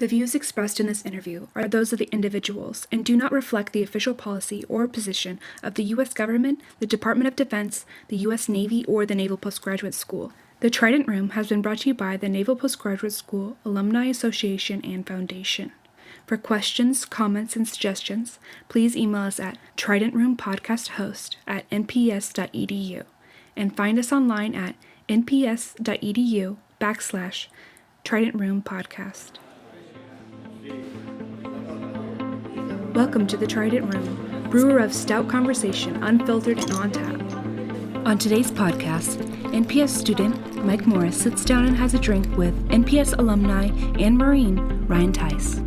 The views expressed in this interview are those of the individuals and do not reflect the official policy or position of the U.S. government, the Department of Defense, the U.S. Navy, or the Naval Postgraduate School. The Trident Room has been brought to you by the Naval Postgraduate School Alumni Association and Foundation. For questions, comments, and suggestions, please email us at tridentroompodcasthost@nps.edu and find us online at nps.edu/Trident Room Podcast. Welcome to the Trident Room, brewer of stout conversation, unfiltered and on tap. On today's podcast, NPS student Mike Morris sits down and has a drink with NPS alumni and Marine Ryan Tice.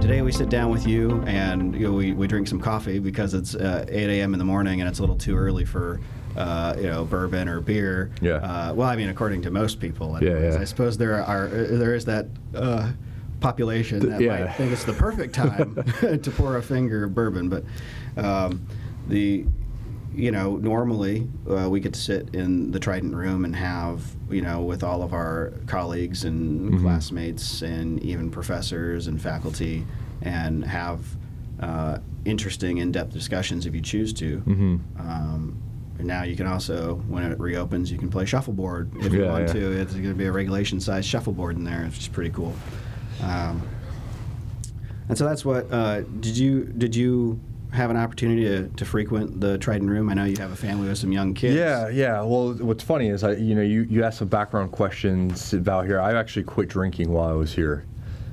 Today we sit down with you and we drink some coffee because it's 8 a.m. in the morning and it's a little too early for bourbon or beer. Yeah. Well, I mean, according to most people. Anyways. Yeah. I suppose there is that population that might think it's the perfect time to pour a finger of bourbon, but normally we get to sit in the Trident Room and have, with all of our colleagues and classmates and even professors and faculty, and have interesting, in-depth discussions if you choose to. And now you can also, when it reopens, you can play shuffleboard if you want to. It's going to be a regulation-sized shuffleboard in there, which is pretty cool. And so that's what. Did you have an opportunity to frequent the Trident Room? I know you have a family with some young kids. Yeah. Well, what's funny is you asked some background questions about here. I actually quit drinking while I was here,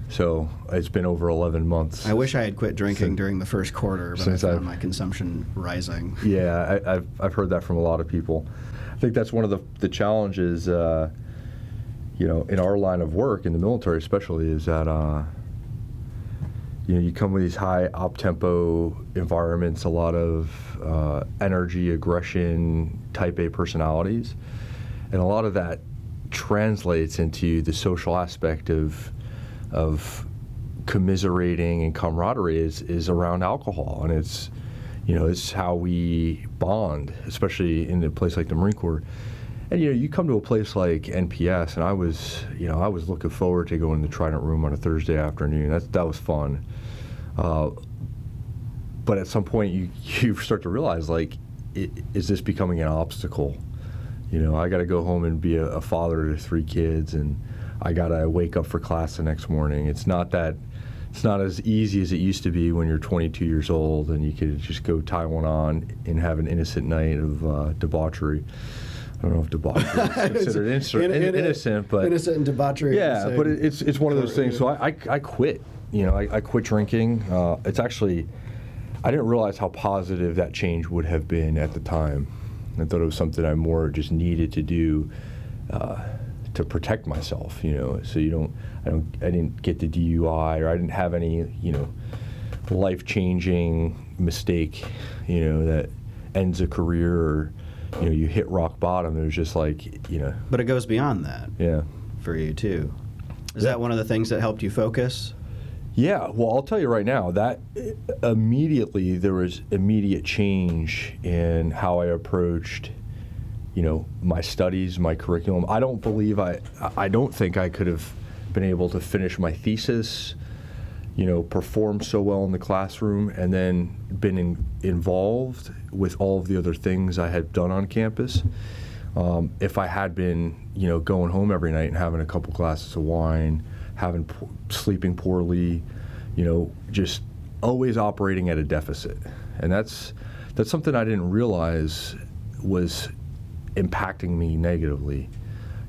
so it's been over 11 months. I wish I had quit drinking during the first quarter, but I found my consumption rising. Yeah, I've heard that from a lot of people. I think that's one of the challenges. In our line of work, in the military especially, is that you come with these high op-tempo environments, a lot of energy, aggression, type A personalities, and a lot of that translates into the social aspect of commiserating and camaraderie is around alcohol, and it's how we bond, especially in a place like the Marine Corps. And you come to a place like NPS, and I was looking forward to going to the Trident Room on a Thursday afternoon. That was fun. But at some point, you start to realize, is this becoming an obstacle? I got to go home and be a father to 3 kids, and I got to wake up for class the next morning. It's not as easy as it used to be when you're 22 years old and you could just go tie one on and have an innocent night of debauchery. I don't know if debauchery is considered innocent, but innocent and debauchery. Yeah, but it's one of those things. So I quit. I quit drinking. It's actually, I didn't realize how positive that change would have been at the time. I thought it was something I more just needed to do to protect myself. So I didn't get the DUI, or I didn't have any life-changing mistake that ends a career, or you hit rock bottom. It was just But it goes beyond that. Yeah. For you too. Is that one of the things that helped you focus? Yeah. Well, I'll tell you right now that immediately there was immediate change in how I approached, my studies, my curriculum. I don't think I could have been able to finish my thesis, perform so well in the classroom, and then been involved with all of the other things I had done on campus. If I had been, going home every night and having a couple glasses of wine, sleeping poorly, just always operating at a deficit. And that's something I didn't realize was impacting me negatively.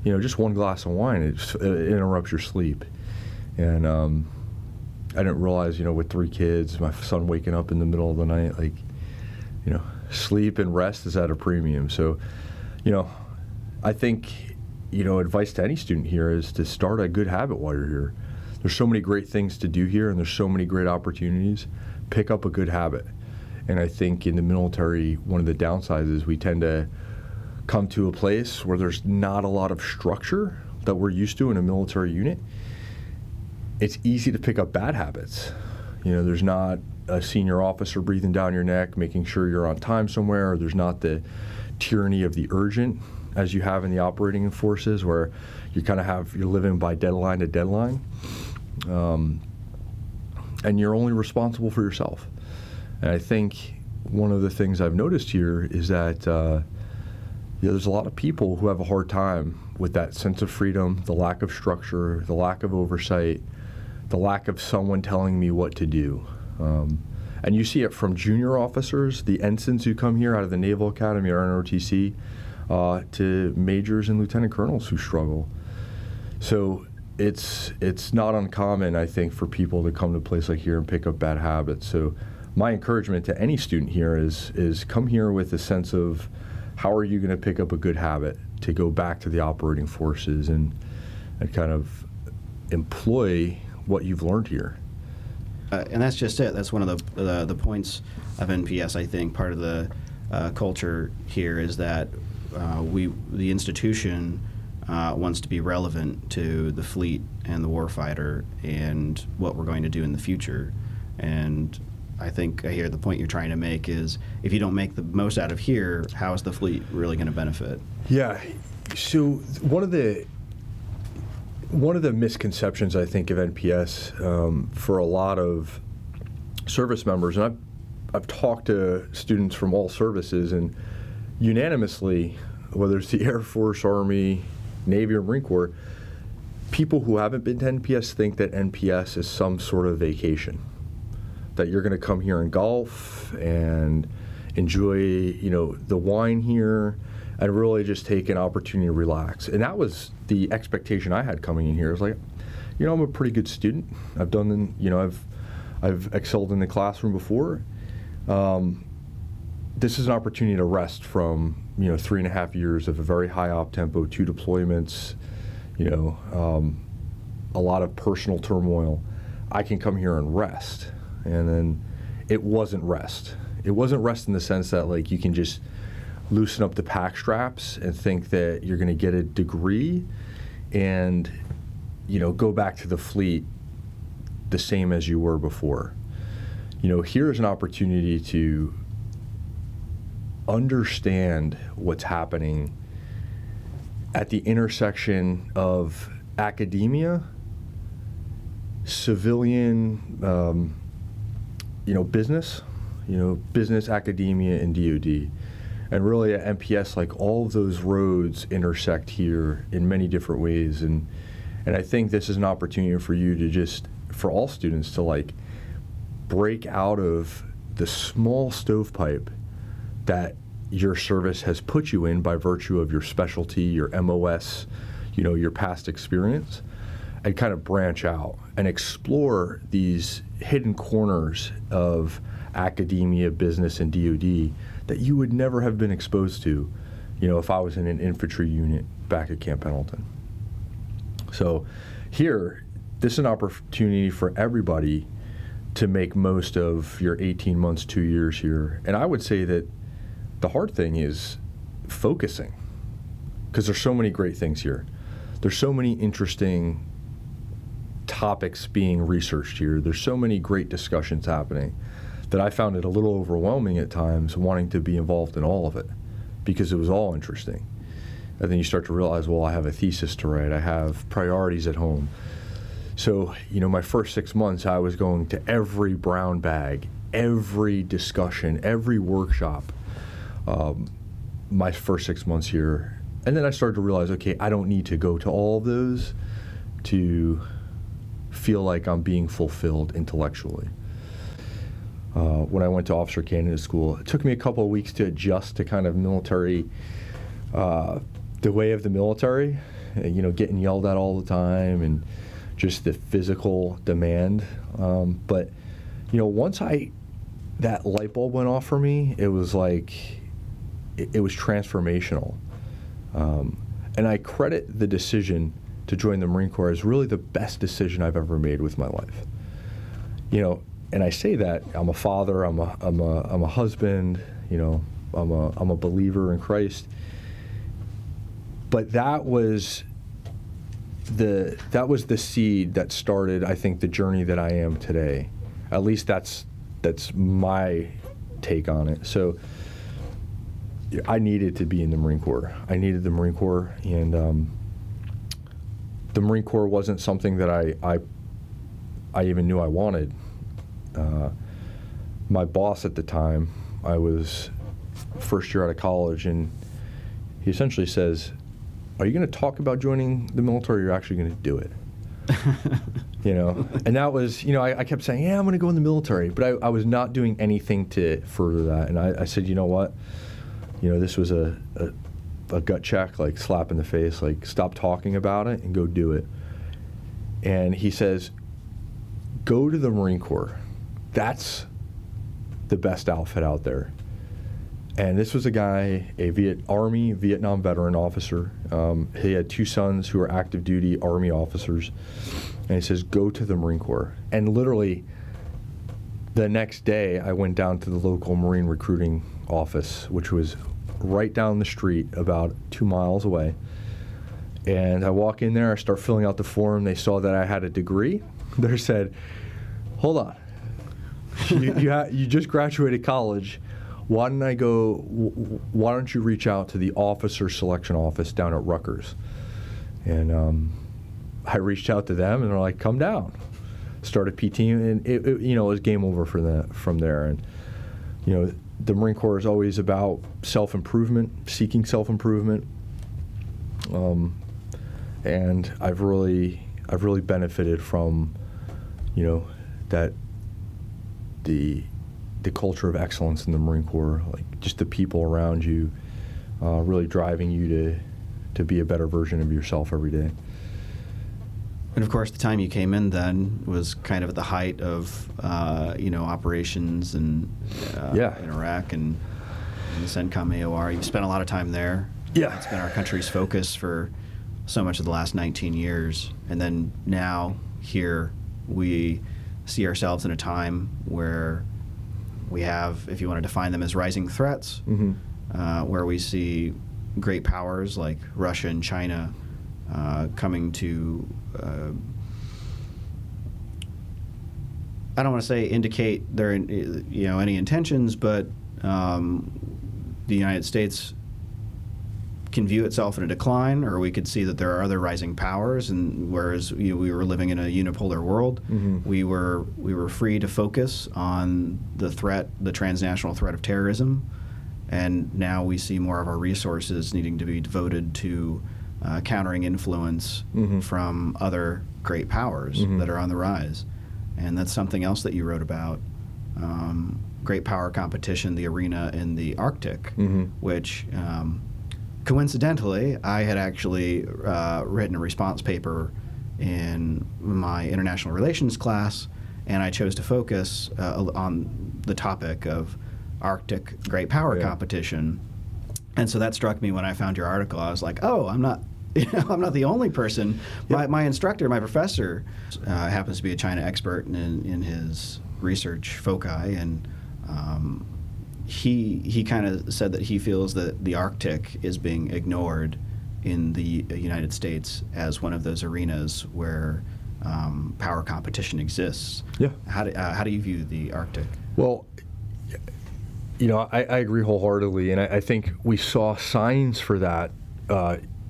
Just one glass of wine, it interrupts your sleep. And I didn't realize, with 3 kids, my son waking up in the middle of the night, sleep and rest is at a premium. So, I think, advice to any student here is to start a good habit while you're here. There's so many great things to do here, and there's so many great opportunities. Pick up a good habit. And I think in the military, one of the downsides is we tend to come to a place where there's not a lot of structure that we're used to in a military unit. It's easy to pick up bad habits. There's not a senior officer breathing down your neck, making sure you're on time somewhere, or there's not the tyranny of the urgent as you have in the operating forces, where you're living by deadline to deadline. and you're only responsible for yourself. And I think one of the things I've noticed here is that there's a lot of people who have a hard time with that sense of freedom, the lack of structure, the lack of oversight, the lack of someone telling me what to do. And you see it from junior officers, the ensigns who come here out of the Naval Academy or NROTC, to majors and lieutenant colonels who struggle. So it's not uncommon, I think, for people to come to a place like here and pick up bad habits. So my encouragement to any student here is come here with a sense of how are you going to pick up a good habit to go back to the operating forces and kind of employ what you've learned here. And that's just it. That's one of the points of NPS. I think part of the culture here is that the institution wants to be relevant to the fleet and the warfighter and what we're going to do in the future. And I think I hear the point you're trying to make is if you don't make the most out of here, how is the fleet really going to benefit? Yeah. So one of the misconceptions, I think, of NPS for a lot of service members, and I've talked to students from all services, and unanimously, whether it's the Air Force, Army, Navy, or Marine Corps, people who haven't been to NPS think that NPS is some sort of vacation, that you're going to come here and golf and enjoy, the wine here, and really just take an opportunity to relax. And that was the expectation I had coming in here. It was like, I'm a pretty good student. I've done, I've excelled in the classroom before. This is an opportunity to rest from, 3.5 years of a very high op tempo, 2 deployments, a lot of personal turmoil. I can come here and rest. And then it wasn't rest. It wasn't rest in the sense that you can just loosen up the pack straps and think that you're going to get a degree and, go back to the fleet the same as you were before. Here's an opportunity to understand what's happening at the intersection of academia, civilian, business, business, academia, and DoD. And really at NPS, all of those roads intersect here in many different ways. And I think this is an opportunity for you to for all students to break out of the small stovepipe that your service has put you in by virtue of your specialty, your MOS, your past experience, and kind of branch out and explore these hidden corners of academia, business, and DoD that you would never have been exposed to, if I was in an infantry unit back at Camp Pendleton. So here, this is an opportunity for everybody to make most of your 18 months, 2 years here. And I would say that the hard thing is focusing, because there's so many great things here. There's so many interesting topics being researched here. There's so many great discussions happening that I found it a little overwhelming at times wanting to be involved in all of it because it was all interesting. And then you start to realize, well, I have a thesis to write. I have priorities at home. So, my first 6 months, I was going to every brown bag, every discussion, every workshop, my first 6 months here. And then I started to realize, okay, I don't need to go to all of those to feel like I'm being fulfilled intellectually. When I went to officer candidate school, it took me a couple of weeks to adjust to kind of military, the way of the military, getting yelled at all the time and just the physical demand. But, once that light bulb went off for me, it was it was transformational. And I credit the decision to join the Marine Corps as really the best decision I've ever made with my life. And I say that I'm a father, I'm a husband, I'm a believer in Christ. But that was the seed that started, I think, the journey that I am today. At least that's my take on it. So I needed to be in the Marine Corps. I needed the Marine Corps, and the Marine Corps wasn't something that I I even knew I wanted. My boss at the time, I was first year out of college, and he essentially says, "Are you going to talk about joining the military, or you're actually going to do it?" And that was, I kept saying, yeah, I'm going to go in the military, but I was not doing anything to further that. And I said, you know what, this was a gut check, like slap in the face, like stop talking about it and go do it. And he says, go to the Marine Corps. That's the best outfit out there. And this was a guy, Army Vietnam veteran officer. He had 2 sons who were active duty Army officers. And he says, go to the Marine Corps. And literally the next day, I went down to the local Marine recruiting office, which was right down the street, about 2 miles away. And I walk in there, I start filling out the form. They saw that I had a degree. They said, hold on, you just graduated college. Why don't you reach out to the officer selection office down at Rutgers? And I reached out to them, and they're like, come down. Started PT, and it was game over from there. And, the Marine Corps is always about self-improvement, seeking self-improvement. And I've really benefited from, that the culture of excellence in the Marine Corps, like just the people around you, really driving you to be a better version of yourself every day. And of course, the time you came in then was kind of at the height of, operations and in Iraq and the CENTCOM AOR. You've spent a lot of time there. Yeah. It's been our country's focus for so much of the last 19 years. And then now here we see ourselves in a time where we have, if you want to define them as rising threats, where we see great powers like Russia and China coming to, I don't want to say indicate their, any intentions, but the United States can view itself in a decline, or we could see that there are other rising powers. And whereas we were living in a unipolar world, we were free to focus on the threat, the transnational threat of terrorism, and now we see more of our resources needing to be devoted to countering influence from other great powers that are on the rise. And that's something else that you wrote about, great power competition, the arena in the Arctic, which coincidentally, I had actually written a response paper in my international relations class, and I chose to focus on the topic of Arctic great power competition. And so that struck me when I found your article. I was like, oh, I'm not the only person. My instructor, my professor, happens to be a China expert in his research foci, and he kind of said that he feels that the Arctic is being ignored in the United States as one of those arenas where power competition exists. Yeah. How do you view the Arctic? Well, I agree wholeheartedly, and I think we saw signs for that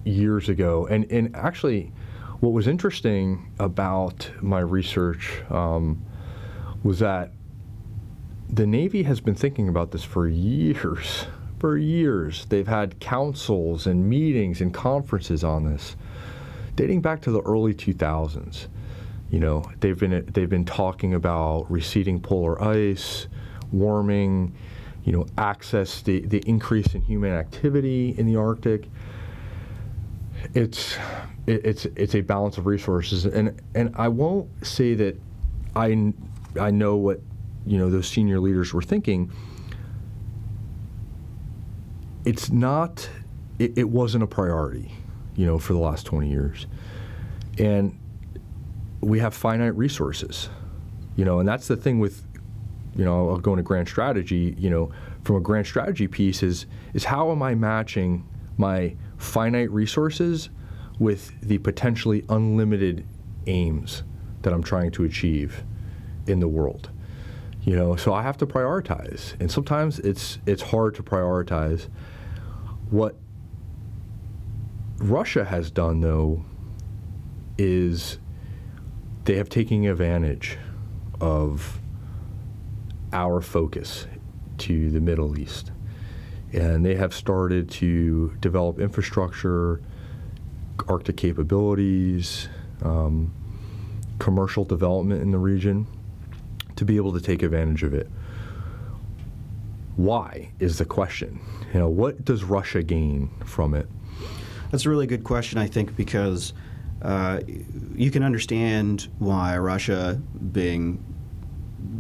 years ago. And actually, what was interesting about my research was that the Navy has been thinking about this for years. For years. They've had councils and meetings and conferences on this, dating back to the early 2000s. They've been talking about receding polar ice, warming, access, the increase in human activity in the Arctic. It's a balance of resources, and I won't say that I know what those senior leaders were thinking. It's not. It wasn't a priority, for the last 20 years, and we have finite resources, and that's the thing with, I'll go into grand strategy. From a grand strategy piece is how am I matching my finite resources with the potentially unlimited aims that I'm trying to achieve in the world. So I have to prioritize, and sometimes it's hard to prioritize. What Russia has done, though, is they have taken advantage of our focus to the Middle East. And they have started to develop infrastructure, Arctic capabilities, commercial development in the region to be able to take advantage of it. Why is the question? What does Russia gain from it? That's a really good question, I think, because you can understand why Russia, being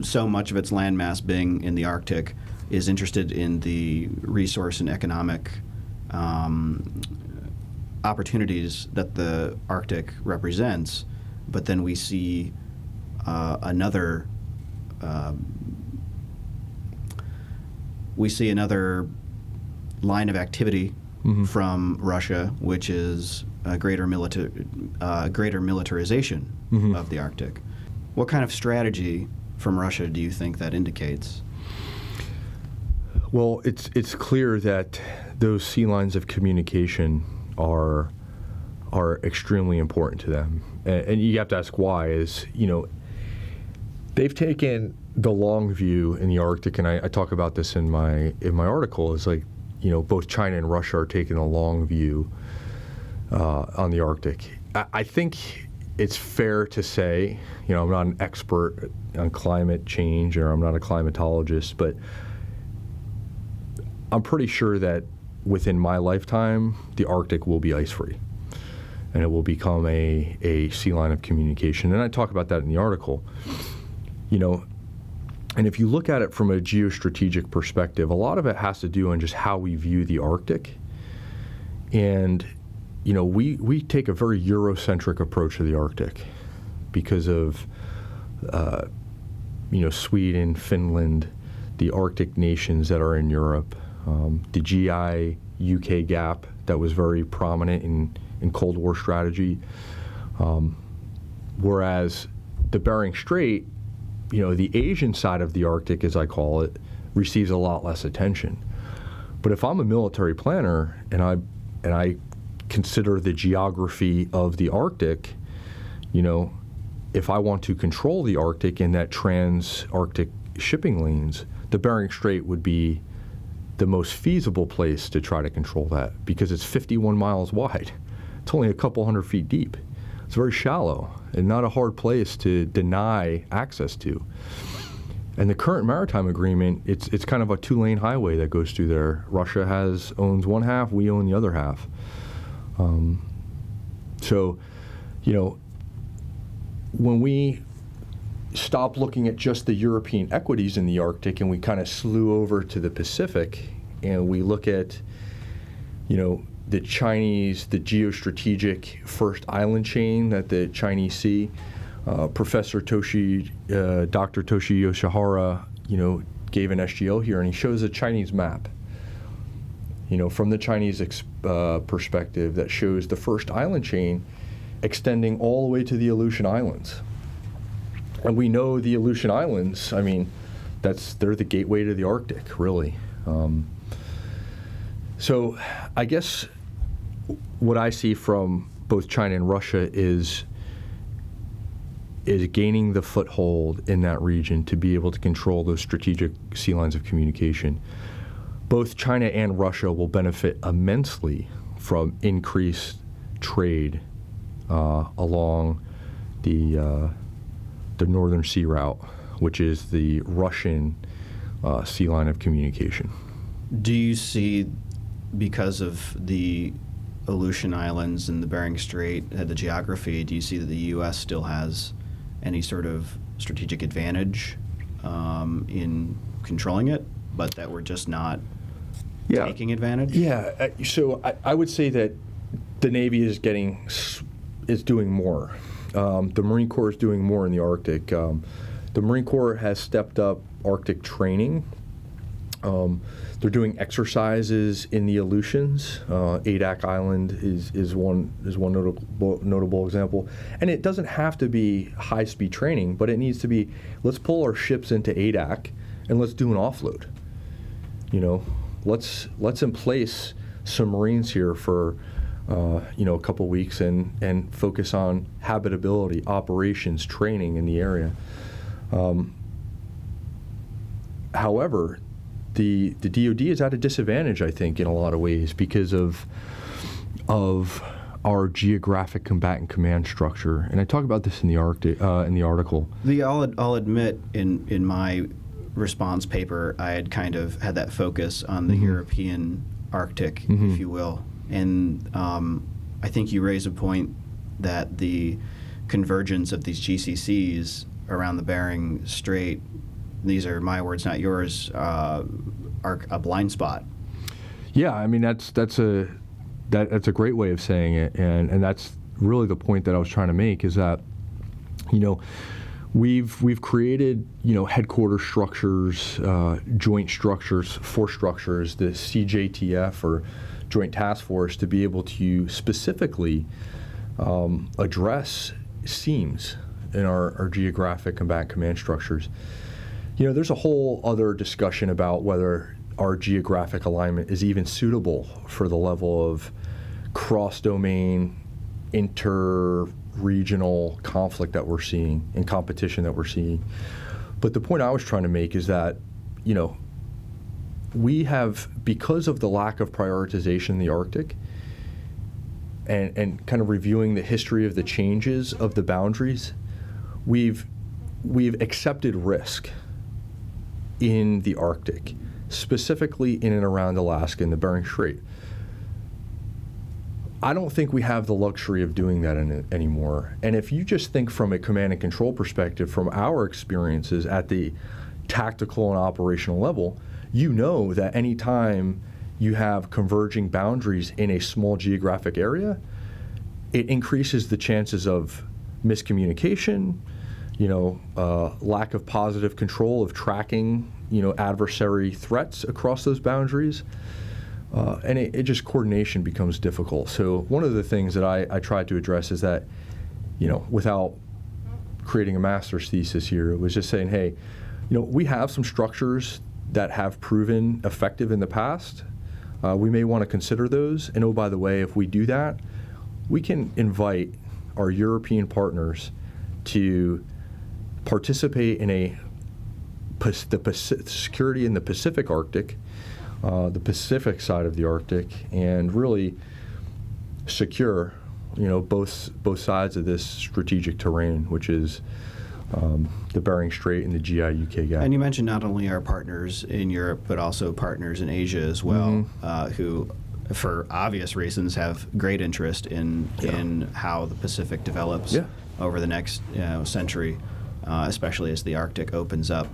so much of its landmass being in the Arctic, is interested in the resource and economic opportunities that the Arctic represents. But then we see another line of activity from Russia, which is greater militarization of the Arctic. What kind of strategy from Russia do you think that indicates? Well, it's clear that those sea lines of communication are extremely important to them, and you have to ask why. They've taken the long view in the Arctic, and I talk about this in my article. Is both China and Russia are taking a long view on the Arctic. I think it's fair to say, I'm not an expert on climate change, or I'm not a climatologist, but I'm pretty sure that within my lifetime, the Arctic will be ice-free, and it will become a sea line of communication. And I talk about that in the article. And if you look at it from a geostrategic perspective, a lot of it has to do on just how we view the Arctic. And, we take a very Eurocentric approach to the Arctic because of, Sweden, Finland, the Arctic nations that are in Europe, the GI-UK gap that was very prominent in Cold War strategy. Whereas the Bering Strait, the Asian side of the Arctic, as I call it, receives a lot less attention. But if I'm a military planner and I consider the geography of the Arctic, if I want to control the Arctic in that trans-Arctic shipping lanes, the Bering Strait would be the most feasible place to try to control that, because it's 51 miles wide. It's only a couple hundred feet deep. It's very shallow and not a hard place to deny access to. And the current maritime agreement, it's kind of a two-lane highway that goes through there. Russia owns one half, we own the other half. When we stop looking at just the European equities in the Arctic and we kind of slew over to the Pacific, and we look at, the geostrategic first island chain that the Chinese see. Dr. Toshi Yoshihara, gave an SGL here, and he shows a Chinese map, from the Chinese perspective, that shows the first island chain extending all the way to the Aleutian Islands. And we know the Aleutian Islands, they're the gateway to the Arctic, really. So I guess what I see from both China and Russia is gaining the foothold in that region to be able to control those strategic sea lines of communication. Both China and Russia will benefit immensely from increased trade along the Northern Sea Route, which is the Russian sea line of communication. Do you see, because of the Aleutian Islands and the Bering Strait, the geography, do you see that the U.S. still has any sort of strategic advantage in controlling it, but that we're just not taking advantage? Yeah, so I would say that the Navy is doing more. The Marine Corps is doing more in the Arctic. The Marine Corps has stepped up Arctic training. They're doing exercises in the Aleutians. Adak Island is one notable example. And it doesn't have to be high-speed training, but it needs to be, let's pull our ships into Adak and let's do an offload. Let's emplace some Marines here for a couple weeks and focus on habitability, operations, training in the area. However, the DoD is at a disadvantage, I think, in a lot of ways because of our geographic combatant command structure, and I talk about this in the article. I'll admit in my response paper, I had kind of had that focus on the European Arctic, if you will, and I think you raise a point that the convergence of these GCCs around the Bering Strait, these are my words, not yours, are a blind spot. Yeah, I mean that's a great way of saying it, and that's really the point that I was trying to make, is that we've created headquarters structures, joint structures, force structures, the CJTF or Joint Task Force, to be able to specifically address seams in our geographic combatant command structures. There's a whole other discussion about whether our geographic alignment is even suitable for the level of cross-domain, inter-regional conflict that we're seeing and competition that we're seeing. But the point I was trying to make is that, we have, because of the lack of prioritization in the Arctic and kind of reviewing the history of the changes of the boundaries, we've accepted risk in the Arctic, specifically in and around Alaska and the Bering Strait. I don't think we have the luxury of doing that anymore. And if you just think from a command and control perspective, from our experiences at the tactical and operational level, that any time you have converging boundaries in a small geographic area, it increases the chances of miscommunication, lack of positive control of tracking, adversary threats across those boundaries. And it just, coordination becomes difficult. So one of the things that I tried to address is that, without creating a master's thesis here, it was just saying, hey, we have some structures that have proven effective in the past. We may want to consider those. And oh, by the way, if we do that, we can invite our European partners to participate in the security in the Pacific Arctic, the Pacific side of the Arctic, and really secure, both sides of this strategic terrain, which is the Bering Strait and the GI-UK gap. And you mentioned not only our partners in Europe, but also partners in Asia as well, who, for obvious reasons, have great interest in how the Pacific develops over the next century, especially as the Arctic opens up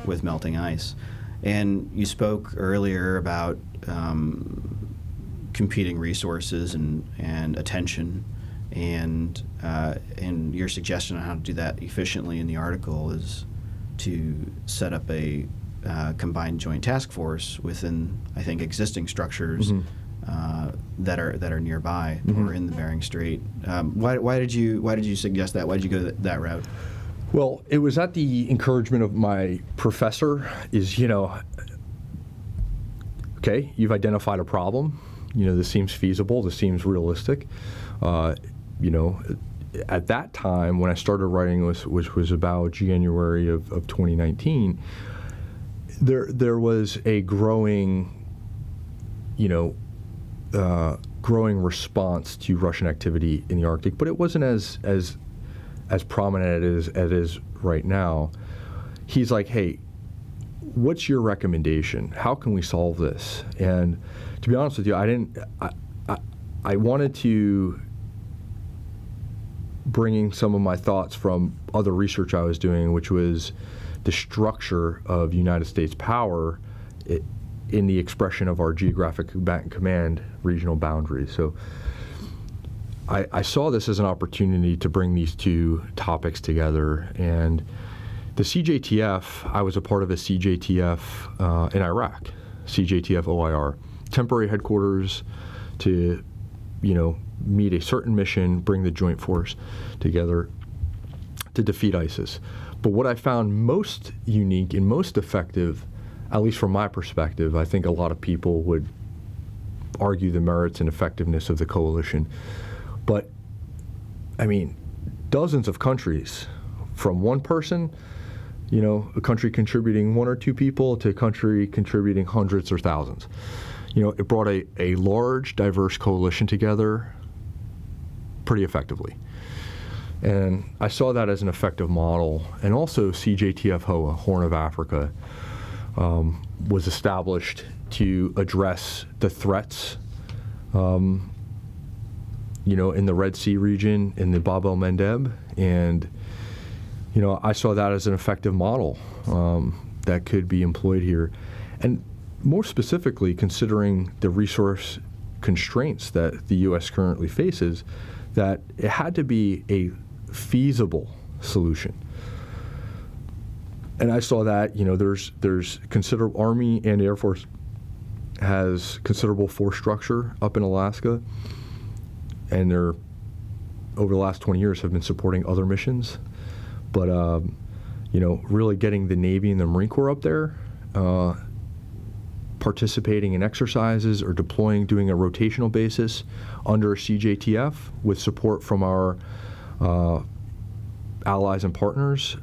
with melting ice. And you spoke earlier about competing resources and attention, and your suggestion on how to do that efficiently in the article is to set up a combined joint task force within, I think, existing structures that are nearby or in the Bering Strait. Why did you suggest that? Why did you go that route? Well, it was at the encouragement of my professor. Okay, you've identified a problem. This seems feasible. This seems realistic. At that time, when I started writing, which was about January of 2019, there was a growing response to Russian activity in the Arctic, but it wasn't as prominent as it is right now. He's like, hey, what's your recommendation? How can we solve this? And to be honest with you, I wanted to bringing some of my thoughts from other research I was doing, which was the structure of United States power in the expression of our geographic combatant command regional boundaries. So I saw this as an opportunity to bring these two topics together. And the CJTF, I was a part of a CJTF in Iraq, CJTF OIR, temporary headquarters to, meet a certain mission, bring the joint force together to defeat ISIS. But what I found most unique and most effective, at least from my perspective, I think a lot of people would argue the merits and effectiveness of the coalition. But, I mean, dozens of countries, from one person, a country contributing one or two people to a country contributing hundreds or thousands. It brought a large, diverse coalition together pretty effectively. And I saw that as an effective model. And also CJTF-HOA, Horn of Africa, was established to address the threats, in the Red Sea region, in the Bab el-Mandeb. And, I saw that as an effective model that could be employed here. And more specifically, considering the resource constraints that the U.S. currently faces, that it had to be a feasible solution. And I saw that, there's considerable, Army and Air Force has considerable force structure up in Alaska, and they're, over the last 20 years, have been supporting other missions. But, really getting the Navy and the Marine Corps up there, participating in exercises or doing a rotational basis under CJTF with support from our allies and partners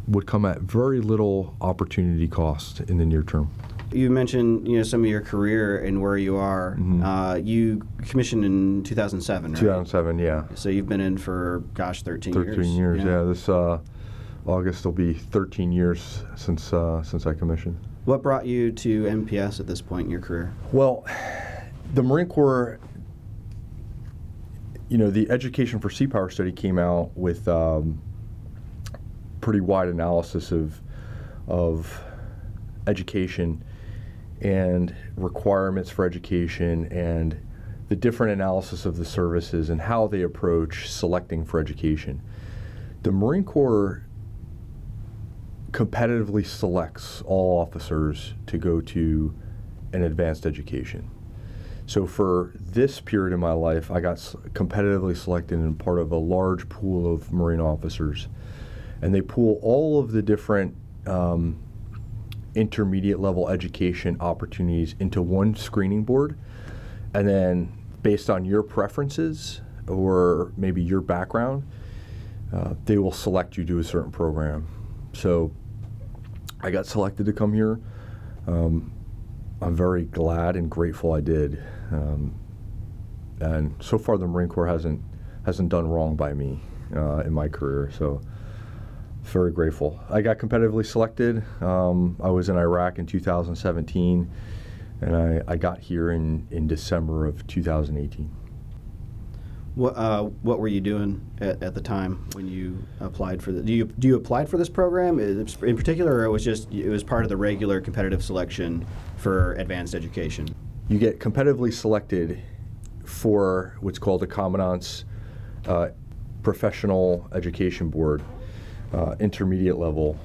would come at very little opportunity cost in the near term. You mentioned, some of your career and where you are. Mm-hmm. You commissioned in 2007, right? 2007, yeah. So you've been in for, 13 years. 13 years, yeah. This August will be 13 years since I commissioned. What brought you to NPS at this point in your career? Well, the Marine Corps, the Education for Sea Power study came out with pretty wide analysis of education and requirements for education and the different analysis of the services and how they approach selecting for education. The Marine Corps competitively selects all officers to go to an advanced education. So for this period in my life, I got competitively selected and part of a large pool of Marine officers. And they pool all of the different intermediate level education opportunities into one screening board. And then based on your preferences or maybe your background, they will select you to a certain program. So I got selected to come here. I'm very glad and grateful I did. And so far the Marine Corps hasn't done wrong by me in my career. So very grateful. I got competitively selected. I was in Iraq in 2017, and I got here in December of 2018. What were you doing at the time when you applied for the? Do you apply for this program in particular, or it was part of the regular competitive selection for advanced education? You get competitively selected for what's called a Commandant's Professional Education Board, intermediate level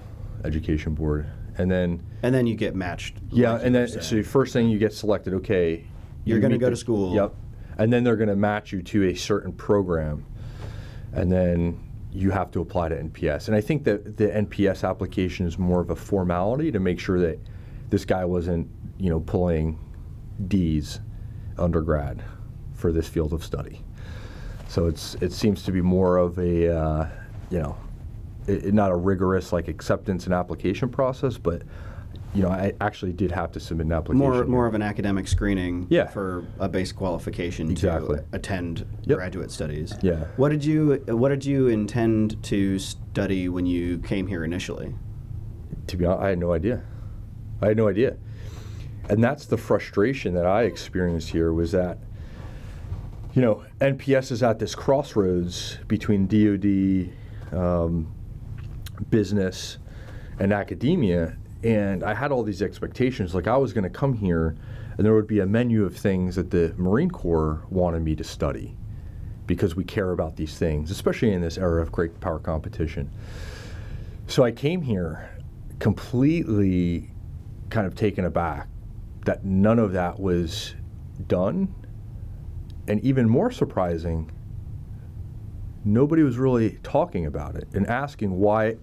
education board, and then you get matched. Yeah, and then so first thing you get selected. Okay, you're going to go to school. Yep. And then they're going to match you to a certain program, and then you have to apply to NPS. And I think that the NPS application is more of a formality to make sure that this guy wasn't, pulling D's undergrad for this field of study. So it seems to be more of a, not a rigorous acceptance and application process, but I actually did have to submit an application. More of an academic screening, yeah, for a base qualification, exactly, to attend, yep, graduate studies. Yeah. What did you intend to study when you came here initially? To be honest, I had no idea. And that's the frustration that I experienced here, was that, NPS is at this crossroads between DoD, business, and academia. And I had all these expectations, I was going to come here and there would be a menu of things that the Marine Corps wanted me to study because we care about these things, especially in this era of great power competition. So I came here completely kind of taken aback that none of that was done. And even more surprising, nobody was really talking about it and asking why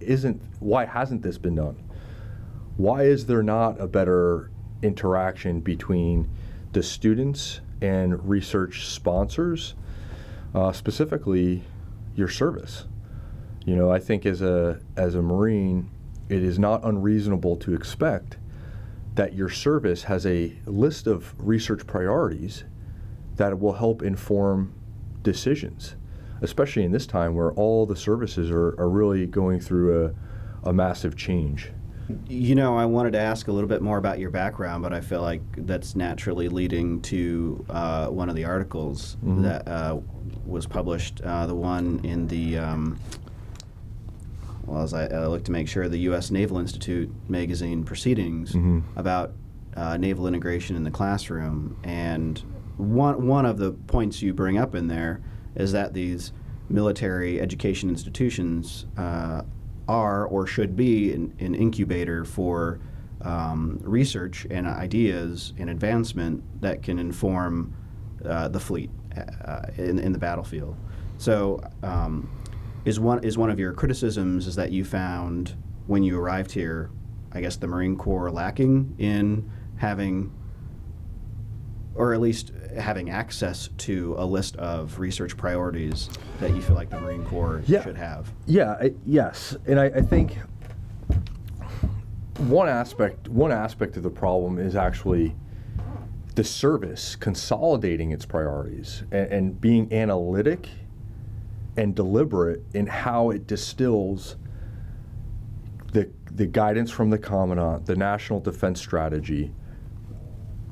hasn't this been done? Why is there not a better interaction between the students and research sponsors, specifically your service. I think as a Marine, it is not unreasonable to expect that your service has a list of research priorities that will help inform decisions, especially in this time where all the services are really going through a massive change. I wanted to ask a little bit more about your background, but I feel like that's naturally leading to one of the articles that was published, the one in the, as I looked to make sure, the U.S. Naval Institute magazine Proceedings about naval integration in the classroom. And one of the points you bring up in there is that these military education institutions are or should be an incubator for research and ideas and advancement that can inform the fleet in the battlefield. So is one of your criticisms is that you found when you arrived here, I guess, the Marine Corps lacking in having, or at least having access to a list of research priorities that you feel like the Marine Corps should have? Yes. And I think one aspect of the problem is actually the service consolidating its priorities and being analytic and deliberate in how it distills the guidance from the Commandant, the National Defense Strategy,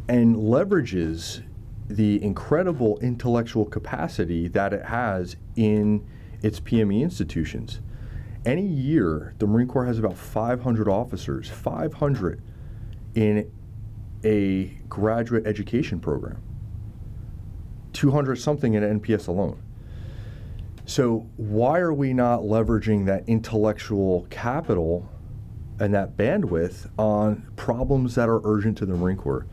and leverages the incredible intellectual capacity that it has in its PME institutions. Any year, the Marine Corps has about 500 officers, 500 in a graduate education program, 200 something in NPS alone. So why are we not leveraging that intellectual capital and that bandwidth on problems that are urgent to the Marine Corps?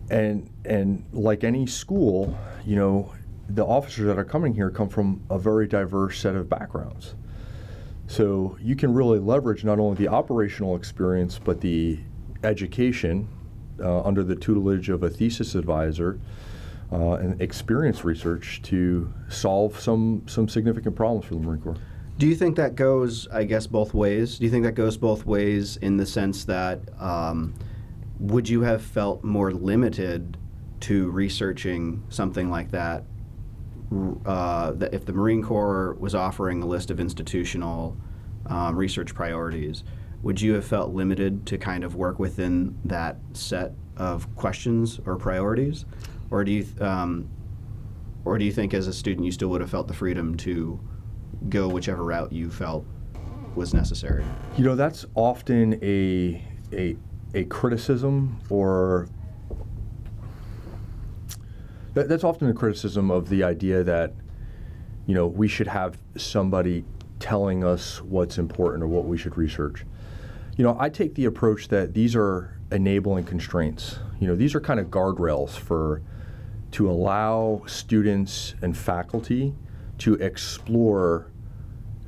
And like any school, the officers that are coming here come from a very diverse set of backgrounds. So you can really leverage not only the operational experience, but the education under the tutelage of a thesis advisor and experience research to solve some significant problems for the Marine Corps. Do you think that goes, I guess, both ways? Do you think that goes both ways in the sense that would you have felt more limited to researching something like that, that if the Marine Corps was offering a list of institutional research priorities, would you have felt limited to kind of work within that set of questions or priorities? Or do you think as a student you still would have felt the freedom to go whichever route you felt was necessary? That's often a criticism, or that's often a criticism of the idea that we should have somebody telling us what's important or what we should research. I take the approach that these are enabling constraints. These are kind of guardrails to allow students and faculty to explore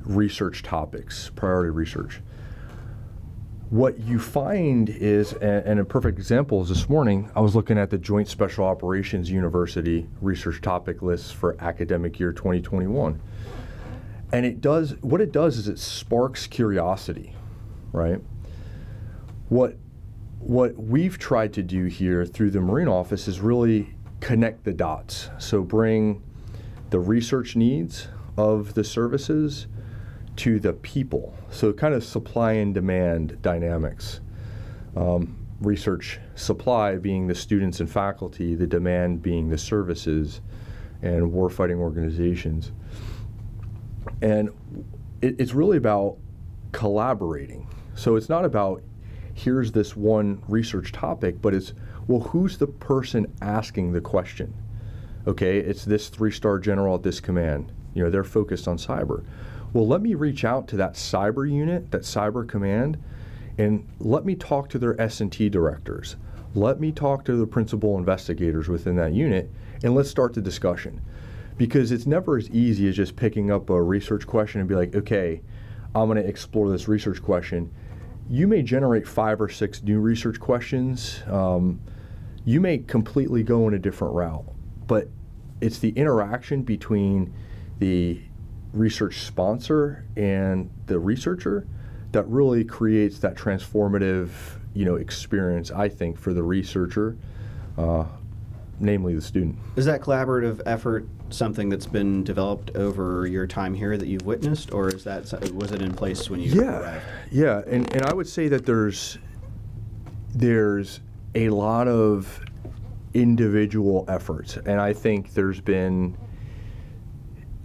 research topics, priority research. What you find is, and a perfect example is this morning, I was looking at the Joint Special Operations University research topic list for academic year 2021. And what it does is it sparks curiosity, right? What we've tried to do here through the Marine Office is really connect the dots. So bring the research needs of the services to the people. So kind of supply and demand dynamics. Research supply being the students and faculty, the demand being the services and warfighting organizations. And it's really about collaborating. So it's not about here's this one research topic, but it's, well, who's the person asking the question? Okay, it's this 3-star general at this command. They're focused on cyber. Well, let me reach out to that cyber unit, that cyber command, and let me talk to their S&T directors. Let me talk to the principal investigators within that unit, and let's start the discussion. Because it's never as easy as just picking up a research question and be like, okay, I'm going to explore this research question. You may generate 5 or 6 new research questions. you may completely go in a different route, but it's the interaction between the research sponsor and the researcher that really creates that transformative, experience, I think, for the researcher, namely the student. Is that collaborative effort something that's been developed over your time here that you've witnessed, or was it in place when you arrived? Yeah, and I would say that there's a lot of individual efforts, and I think there's been,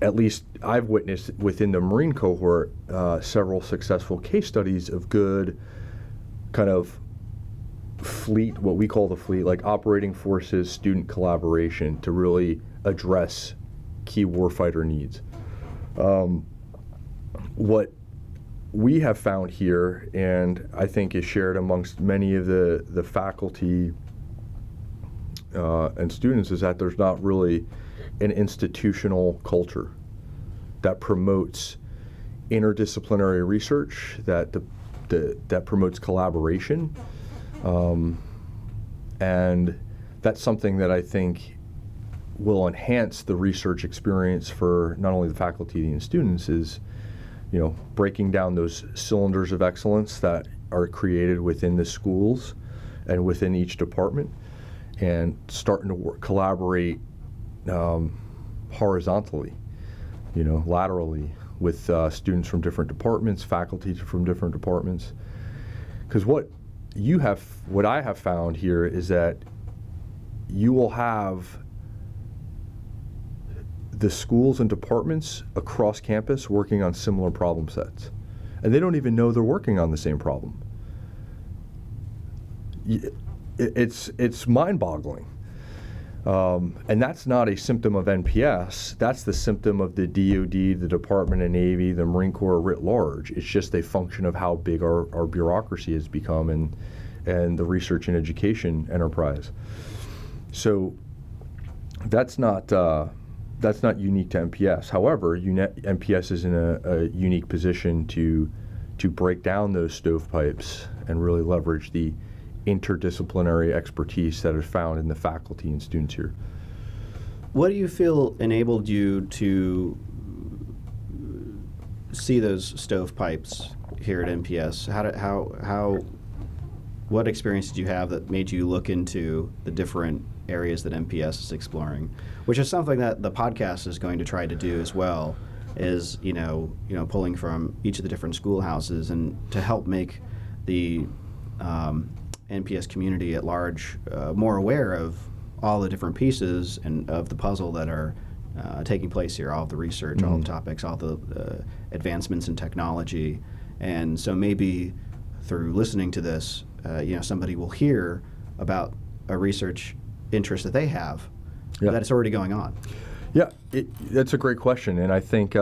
at least I've witnessed within the Marine cohort, several successful case studies of good kind of fleet, what we call the fleet, like operating forces student collaboration to really address key warfighter needs. What we have found here, and I think is shared amongst many of the faculty and students, is that there's not really an institutional culture that promotes interdisciplinary research, that promotes collaboration, and that's something that I think will enhance the research experience for not only the faculty and students, is breaking down those cylinders of excellence that are created within the schools and within each department, and starting to collaborate horizontally, laterally with students from different departments, faculty from different departments. Because what I have found here is that you will have the schools and departments across campus working on similar problem sets, and they don't even know they're working on the same problem. It's mind-boggling, and that's not a symptom of NPS. That's the symptom of the DoD, the Department of Navy, the Marine Corps writ large. It's just a function of how big our bureaucracy has become, and the research and education enterprise. So that's not unique to NPS. However, NPS is in a unique position to break down those stovepipes and really leverage the interdisciplinary expertise that is found in the faculty and students here. What do you feel enabled you to see those stovepipes here at NPS? What experience did you have that made you look into the different areas that NPS is exploring? Which is something that the podcast is going to try to do as well, is pulling from each of the different schoolhouses and to help make the NPS community at large more aware of all the different pieces and of the puzzle that are taking place here, all of the research, all the topics, all the advancements in technology. And so maybe through listening to this, somebody will hear about a research interest that they have, that it's already going on. Yeah, that's a great question, and I think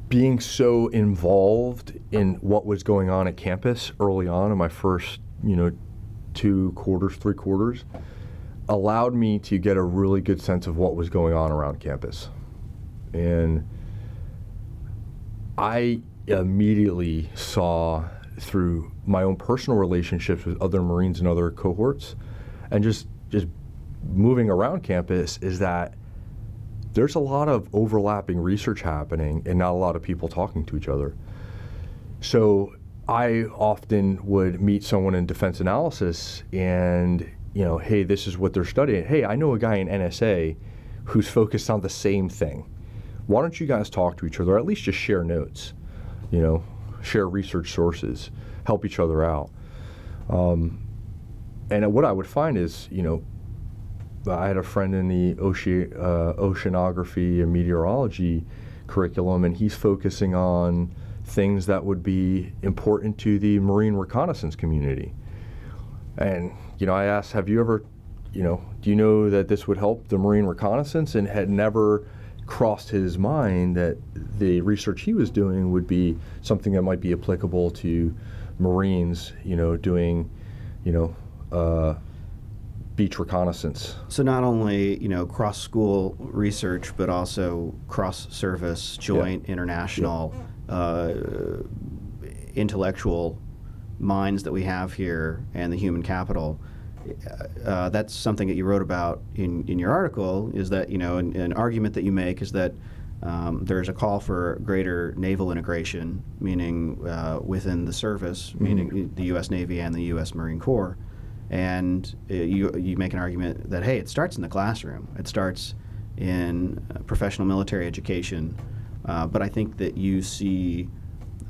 being so involved in what was going on at campus early on in my first, 2 quarters, 3 quarters, allowed me to get a really good sense of what was going on around campus. And I immediately saw, through my own personal relationships with other Marines and other cohorts, and just moving around campus, is that there's a lot of overlapping research happening and not a lot of people talking to each other. So I often would meet someone in defense analysis and, hey, this is what they're studying. Hey, I know a guy in NSA who's focused on the same thing. Why don't you guys talk to each other, or at least just share notes, share research sources, help each other out. And what I would find is, I had a friend in the oceanography and meteorology curriculum, and he's focusing on things that would be important to the Marine reconnaissance community. And, I asked, have you ever, do you know that this would help the Marine reconnaissance? And had never crossed his mind that the research he was doing would be something that might be applicable to Marines, doing, beach reconnaissance. So not only, cross-school research, but also cross-service, joint, international, intellectual minds that we have here and the human capital, that's something that you wrote about in your article, is that, an argument that you make is that there's a call for greater naval integration, meaning within the service, meaning the U.S. Navy and the U.S. Marine Corps. And you make an argument that, hey, it starts in the classroom. It starts in professional military education. But I think that you see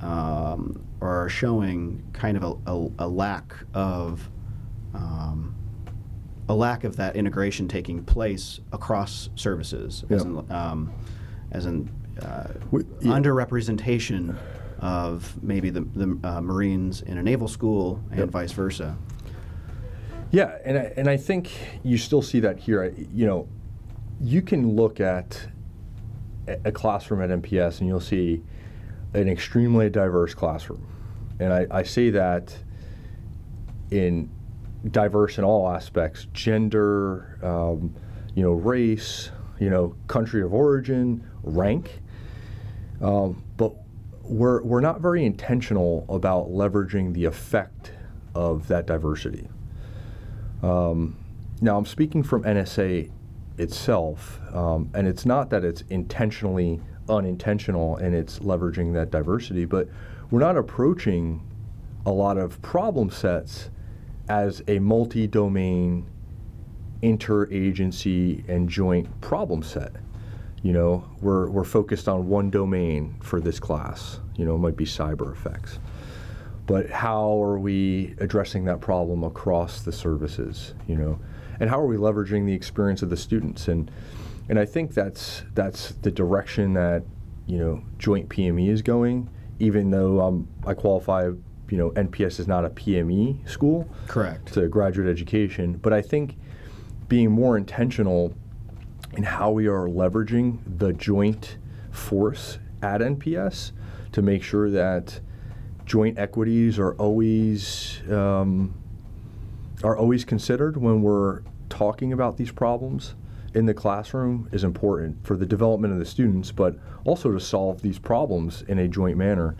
or are showing kind of a lack of that integration taking place across services, as in underrepresentation of maybe the Marines in a naval school and vice versa. Yeah, and I think you still see that here. You can look at a classroom at NPS and you'll see an extremely diverse classroom. And I say that in diverse in all aspects: gender, race, country of origin, rank. But we're not very intentional about leveraging the effect of that diversity. Now, I'm speaking from NSA itself, and it's not that it's intentionally unintentional in its leveraging that diversity, but we're not approaching a lot of problem sets as a multi-domain, interagency, and joint problem set. We're focused on one domain for this class. It might be cyber effects. But how are we addressing that problem across the services, and how are we leveraging the experience of the students? And I think that's the direction that, Joint PME is going, even though I qualify, NPS is not a PME school. Correct. It's a graduate education. But I think being more intentional in how we are leveraging the joint force at NPS to make sure that joint equities are always considered when we're talking about these problems in the classroom is important for the development of the students, but also to solve these problems in a joint manner.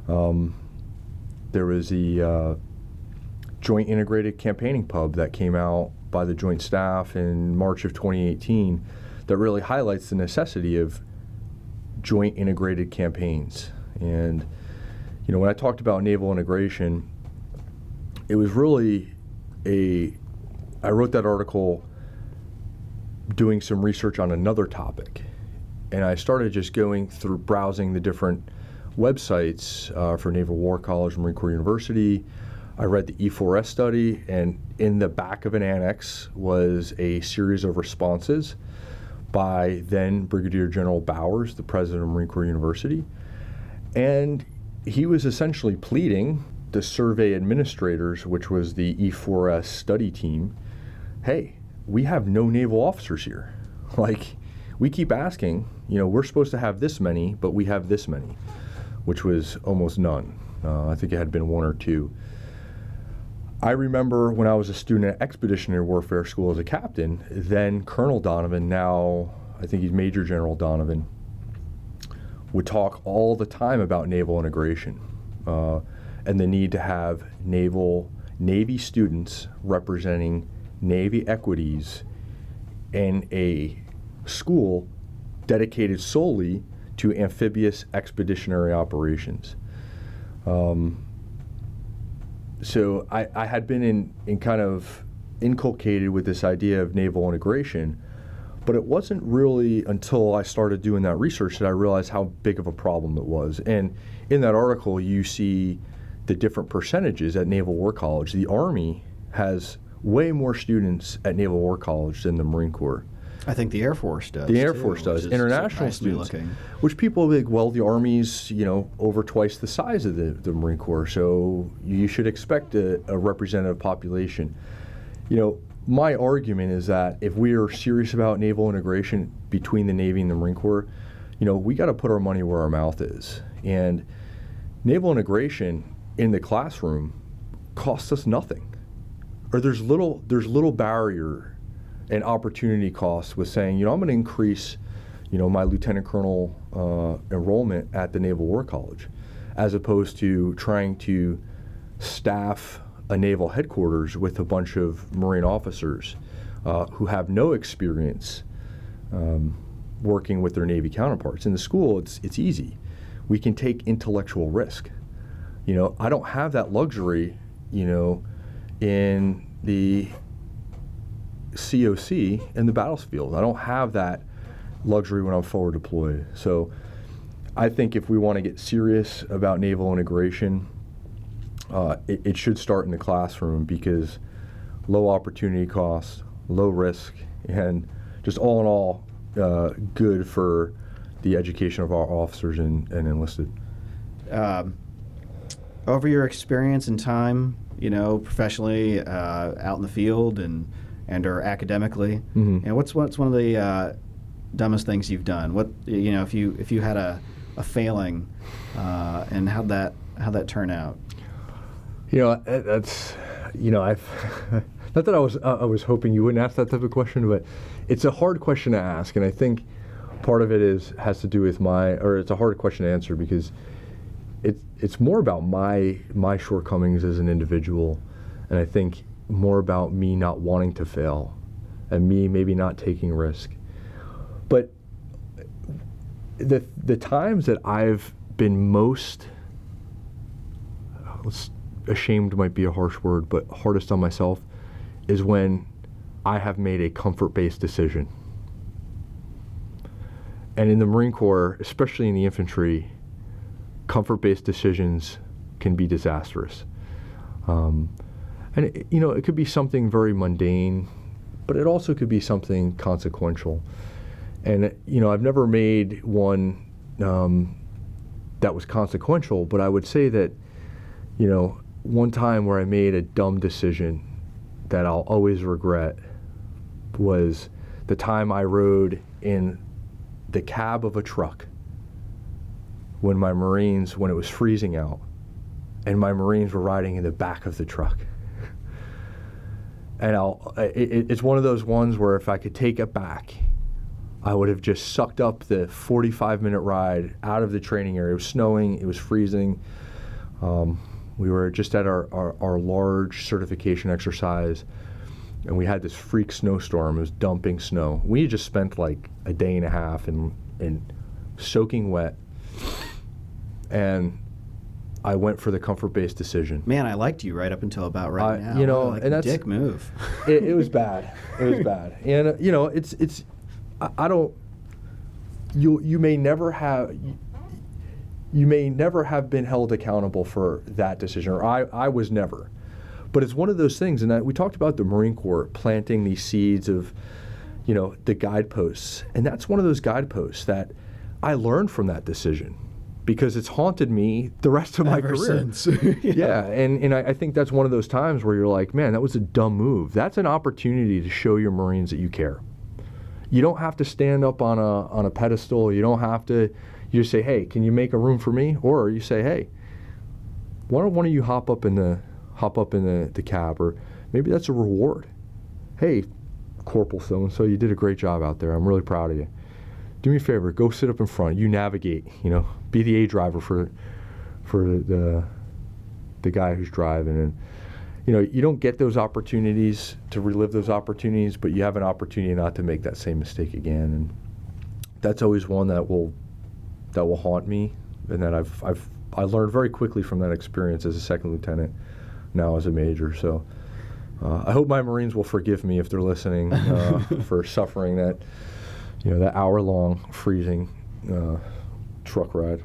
There was the Joint Integrated Campaigning Pub that came out by the Joint Staff in March of 2018 that really highlights the necessity of joint integrated campaigns. And when I talked about naval integration, it was really I wrote that article doing some research on another topic. And I started just going through browsing the different websites for Naval War College, Marine Corps University. I read the E4S study, and in the back of an annex was a series of responses by then Brigadier General Bowers, the president of Marine Corps University. And he was essentially pleading the survey administrators, which was the E4S study team, hey, we have no naval officers here. We keep asking, we're supposed to have this many, but we have this many, which was almost none. I think it had been one or two. I remember when I was a student at Expeditionary Warfare School as a captain, then Colonel Donovan, now I think he's Major General Donovan, would talk all the time about naval integration and the need to have Navy students representing Navy equities in a school dedicated solely to amphibious expeditionary operations. So I had been in kind of inculcated with this idea of naval integration, but it wasn't really until I started doing that research that I realized how big of a problem it was. And in that article, you see the different percentages at Naval War College. The Army has way more students at Naval War College than the Marine Corps. I think the Air Force does. The Air Force does. International students, which people think, well, the Army's over twice the size of the Marine Corps, so you should expect a representative population. My argument is that if we are serious about naval integration between the Navy and the Marine Corps, we got to put our money where our mouth is. And naval integration in the classroom costs us nothing, or there's little barrier and opportunity costs with saying, I'm going to increase, my lieutenant colonel enrollment at the Naval War College, as opposed to trying to staff a naval headquarters with a bunch of Marine officers who have no experience working with their Navy counterparts. In the school, it's easy. We can take intellectual risk. I don't have that luxury, in the COC in the battlefield. I don't have that luxury when I'm forward deployed. So I think if we want to get serious about naval integration, it should start in the classroom, because low opportunity cost, low risk, and just all in all, good for the education of our officers and enlisted. Over your experience and time, professionally, out in the field and or academically, what's one of the dumbest things you've done? What if you had a failing, and how'd that turn out? That's I've not that I was hoping you wouldn't ask that type of question, but it's a hard question to ask, and I think part of it has to do with it's a hard question to answer, because it's more about my shortcomings as an individual, and I think more about me not wanting to fail and me maybe not taking risk. But the times that I've been most ashamed might be a harsh word, but hardest on myself is when I have made a comfort-based decision. And in the Marine Corps, especially in the infantry, comfort-based decisions can be disastrous. And it could be something very mundane, but it also could be something consequential. And I've never made one that was consequential, but I would say that one time where I made a dumb decision that I'll always regret was the time I rode in the cab of a truck when it was freezing out, and my Marines were riding in the back of the truck. And it's one of those ones where if I could take it back, I would have just sucked up the 45-minute ride out of the training area. It was snowing, it was freezing. We were just at our large certification exercise, and we had this freak snowstorm. It was dumping snow. We had just spent like a day and a half in soaking wet, and I went for the comfort-based decision. Man, I liked you right up until about right now. And that's dick move. It was bad. It was bad, and it's I don't. You may never have been held accountable for that decision, or I was never. But it's one of those things, and we talked about the Marine Corps planting these seeds of, the guideposts, and that's one of those guideposts that I learned from that decision, because it's haunted me the rest of my career. Since. Yeah, and I think that's one of those times where you're like, man, that was a dumb move. That's an opportunity to show your Marines that you care. You don't have to stand up on a pedestal. You don't have to. You just say, hey, can you make a room for me? Or you say, hey, why don't one of you hop up in the cab? Or maybe that's a reward. Hey, Corporal so-and-so, you did a great job out there. I'm really proud of you. Do me a favor, go sit up in front. You navigate, be the A driver for the guy who's driving. And, you don't get those opportunities to relive those opportunities, but you have an opportunity not to make that same mistake again. And that's always one that will haunt me, and that I learned very quickly from that experience as a second lieutenant, now as a major. So I hope my Marines will forgive me if they're listening for suffering that hour-long freezing truck ride.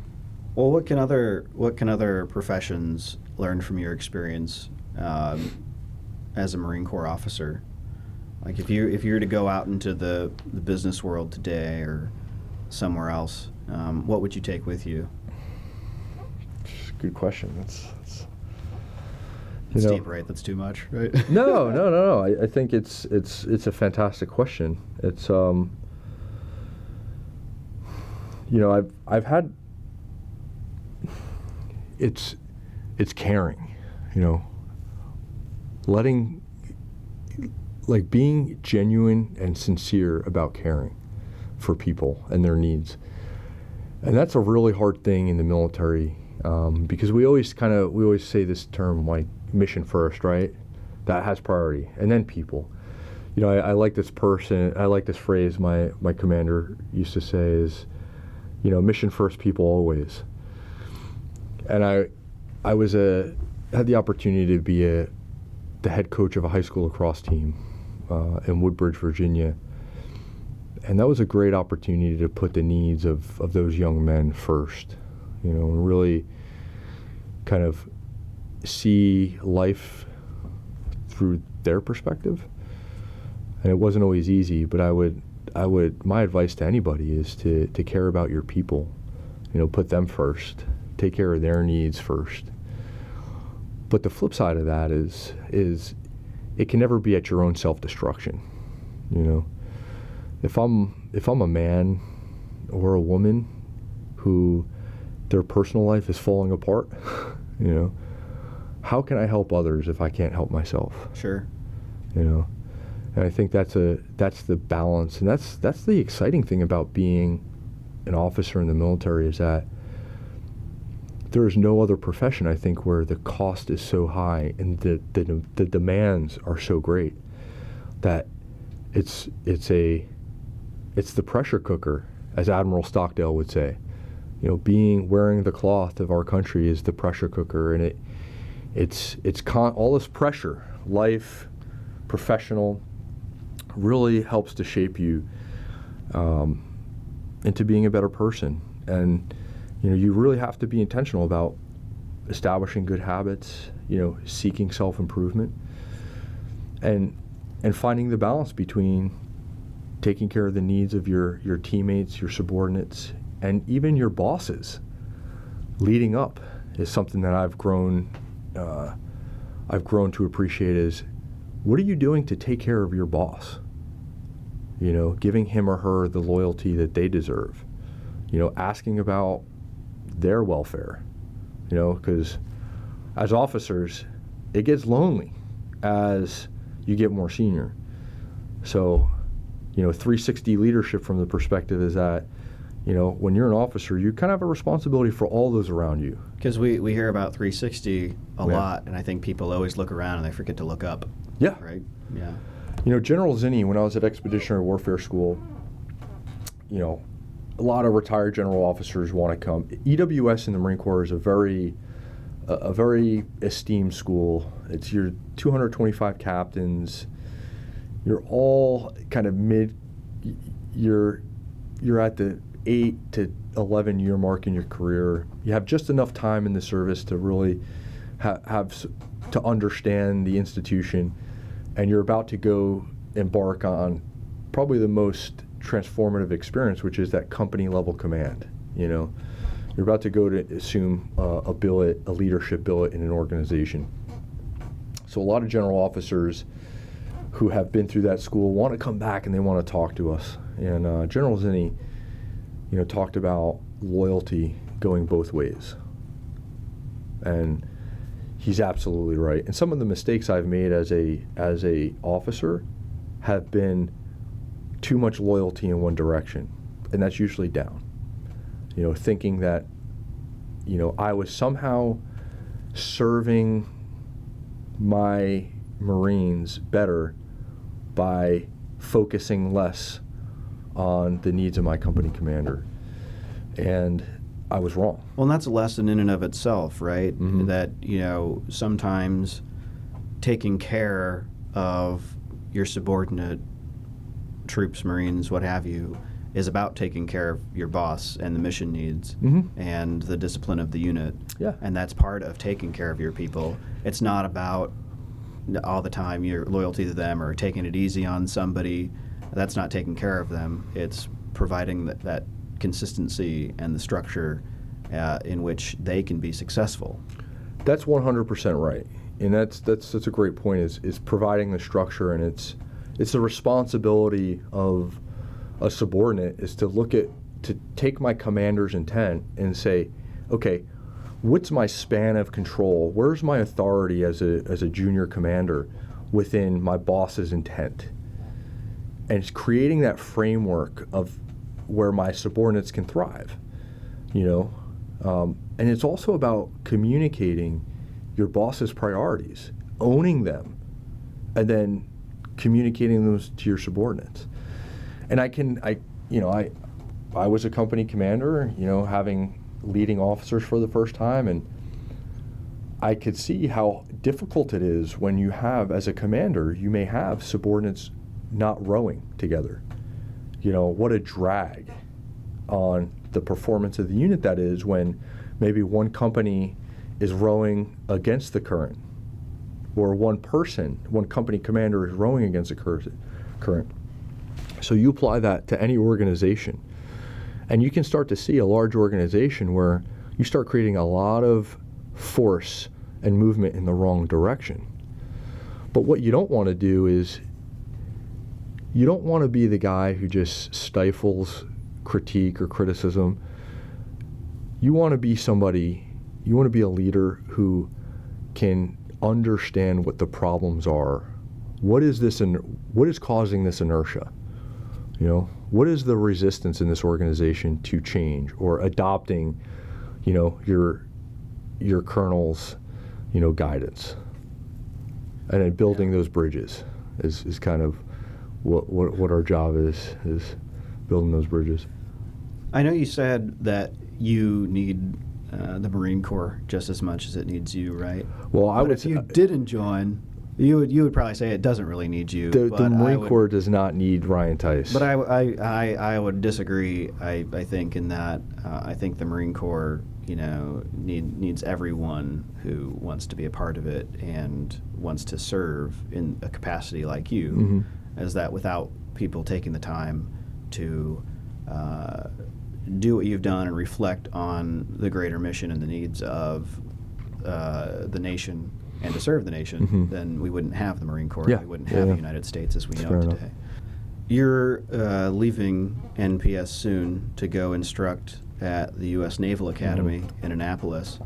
Well, what can other professions learn from your experience as a Marine Corps officer? Like if you were to go out into the business world today or somewhere else, what would you take with you? Good question. That's deep, right? That's too much, right? No. I think it's a fantastic question. It's I've had it's caring, being genuine and sincere about caring for people and their needs. And that's a really hard thing in the military. because we always say this term like mission first, right? That has priority, and then people. You know, I like this phrase my commander used to say is, you know, mission first, people always. And I had the opportunity to be the head coach of a high school lacrosse team in Woodbridge, Virginia. And that was a great opportunity to put the needs of those young men first, you know, and really kind of see life through their perspective. And it wasn't always easy, but my advice to anybody is to care about your people, you know, put them first, take care of their needs first. But the flip side of that is it can never be at your own self-destruction, you know. If I'm a man or a woman who their personal life is falling apart, you know, how can I help others if I can't help myself? Sure. You know, and I think that's the balance, and that's the exciting thing about being an officer in the military, is that there is no other profession, I think, where the cost is so high and the demands are so great that it's the pressure cooker, as Admiral Stockdale would say. You know, wearing the cloth of our country is the pressure cooker, and it's all this pressure, life, professional, really helps to shape you into being a better person. And you know, you really have to be intentional about establishing good habits, you know, seeking self-improvement, and finding the balance between taking care of the needs of your teammates, your subordinates, and even your bosses. Leading up is something that I've grown to appreciate. Is what are you doing to take care of your boss? You know, giving him or her the loyalty that they deserve. You know, asking about their welfare. You know, because as officers, it gets lonely as you get more senior. So, you know, 360 leadership from the perspective is that, you know, when you're an officer, you kind of have a responsibility for all those around you. Because we hear about 360 a lot, and I think people always look around and they forget to look up. Yeah. Right? Yeah. You know, General Zinni, when I was at Expeditionary Warfare School, you know, a lot of retired general officers want to come. EWS in the Marine Corps is a very esteemed school. It's your 225 captains. You're all kind of you're at the 8 to 11 year mark in your career. You have just enough time in the service to really to understand the institution, and you're about to go embark on probably the most transformative experience, which is that company level command. You know, you're about to go to assume a leadership billet in an organization. So a lot of general officers who have been through that school want to come back and they want to talk to us. And General Zinni, you know, talked about loyalty going both ways. And he's absolutely right. And some of the mistakes I've made as a officer have been too much loyalty in one direction, and that's usually down. You know, thinking that, you know, I was somehow serving my Marines better by focusing less on the needs of my company commander. And I was wrong. Well, and that's a lesson in and of itself, right? Mm-hmm. That, you know, sometimes taking care of your subordinate troops, Marines, what have you, is about taking care of your boss and the mission needs and the discipline of the unit. Yeah. And that's part of taking care of your people. It's not about all the time your loyalty to them or taking it easy on somebody. That's not taking care of them. It's providing that consistency and the structure in which they can be successful. That's 100% right. And that's a great point, is providing the structure, and it's the responsibility of a subordinate is to take my commander's intent and say, okay, what's my span of control? Where's my authority as a junior commander within my boss's intent? And it's creating that framework of where my subordinates can thrive. You know, And it's also about communicating your boss's priorities, owning them, and then communicating those to your subordinates. And I was a company commander, leading officers for the first time, and I could see how difficult it is when you have, as a commander, you may have subordinates not rowing together. What a drag on the performance of the unit that is when maybe one company is rowing against the current, or one company commander is rowing against the current. So you apply that to any organization, and you can start to see a large organization where you start creating a lot of force and movement in the wrong direction. But what you don't want to do is, you don't want to be the guy who just stifles critique or criticism. You want to be a leader who can understand what the problems are. What is causing this inertia? What is the resistance in this organization to change or adopting, your colonel's, guidance? And then building those bridges is kind of what our job is building those bridges. I know you said that you need the Marine Corps just as much as it needs you, right? Well, if you didn't join, you would probably say it doesn't really need you. The Marine Corps does not need Ryan Tice. But I would disagree. I think in that I think the Marine Corps needs everyone who wants to be a part of it and wants to serve in a capacity like you. Mm-hmm. As that without people taking the time to do what you've done and reflect on the greater mission and the needs of the nation and to serve the nation, mm-hmm. then we wouldn't have the Marine Corps. Yeah. We wouldn't have the United States as we That's know it fair today. enough. You're leaving NPS soon to go instruct at the U.S. Naval Academy mm-hmm. in Annapolis.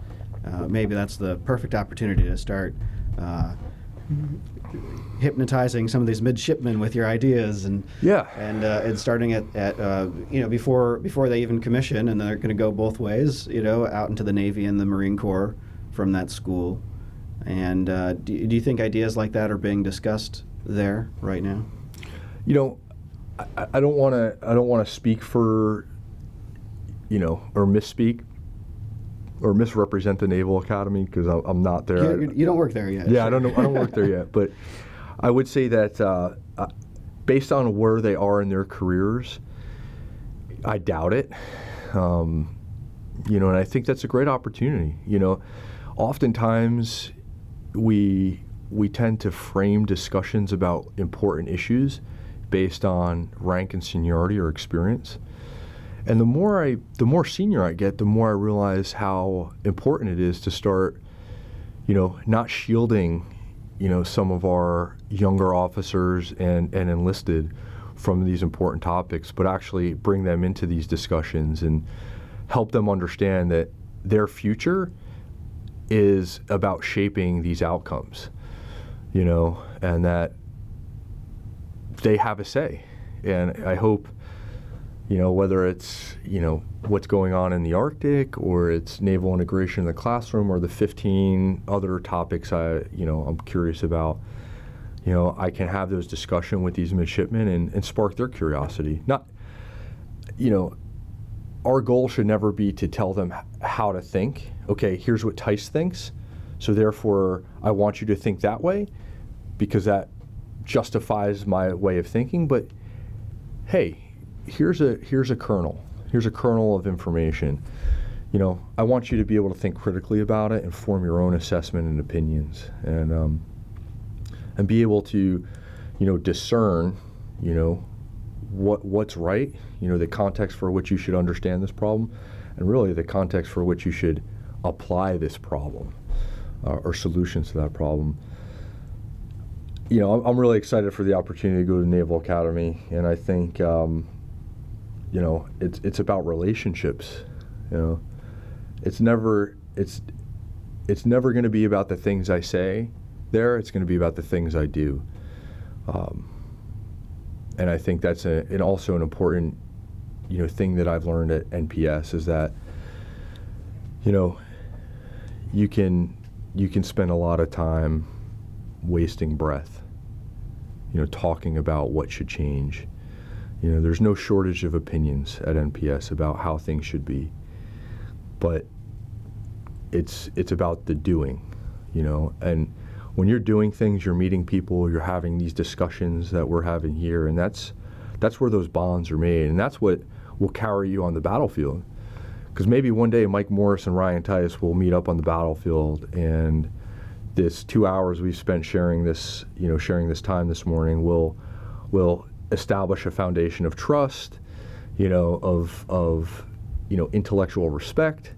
Maybe that's the perfect opportunity to start hypnotizing some of these midshipmen with your ideas and starting at before they even commission, and they're going to go both ways, out into the Navy and the Marine Corps from that school. And do you think ideas like that are being discussed there right now? I don't want to speak for or misspeak or misrepresent the Naval Academy, because I'm not there. You don't work there yet. Yeah, I don't work there yet, but I would say that based on where they are in their careers, I doubt it. And I think that's a great opportunity. Oftentimes we tend to frame discussions about important issues based on rank and seniority or experience. And the more senior I get, the more I realize how important it is to start, not shielding, some of our younger officers and enlisted from these important topics, but actually bring them into these discussions and help them understand that their future is about shaping these outcomes, and that they have a say. And I hope, whether it's, what's going on in the Arctic, or it's naval integration in the classroom, or the 15 other topics I'm curious about, I can have those discussions with these midshipmen and spark their curiosity. Not, our goal should never be to tell them how to think. Okay, here's what Tice thinks, so therefore I want you to think that way, because that justifies my way of thinking. But hey, here's a kernel. Here's a kernel of information. I want you to be able to think critically about it and form your own assessment and opinions, and be able to, discern, what's right, the context for which you should understand this problem, and really the context for which you should apply this problem or solutions to that problem. I'm really excited for the opportunity to go to the Naval Academy, and I think it's about relationships. It's never going to be about the things I say there. It's going to be about the things I do. And I think that's also an important thing that I've learned at NPS, is that you know, you can spend a lot of time wasting breath, you know, talking about what should change. You know, there's no shortage of opinions at NPS about how things should be, but it's about the doing, you know. And when you're doing things, you're meeting people, you're having these discussions that we're having here, and that's where those bonds are made, and that's what will carry you on the battlefield. Because maybe one day Mike Morris and Ryan Tice will meet up on the battlefield, and this 2 hours we've spent sharing this time this morning will establish a foundation of trust, you know, of you know, intellectual respect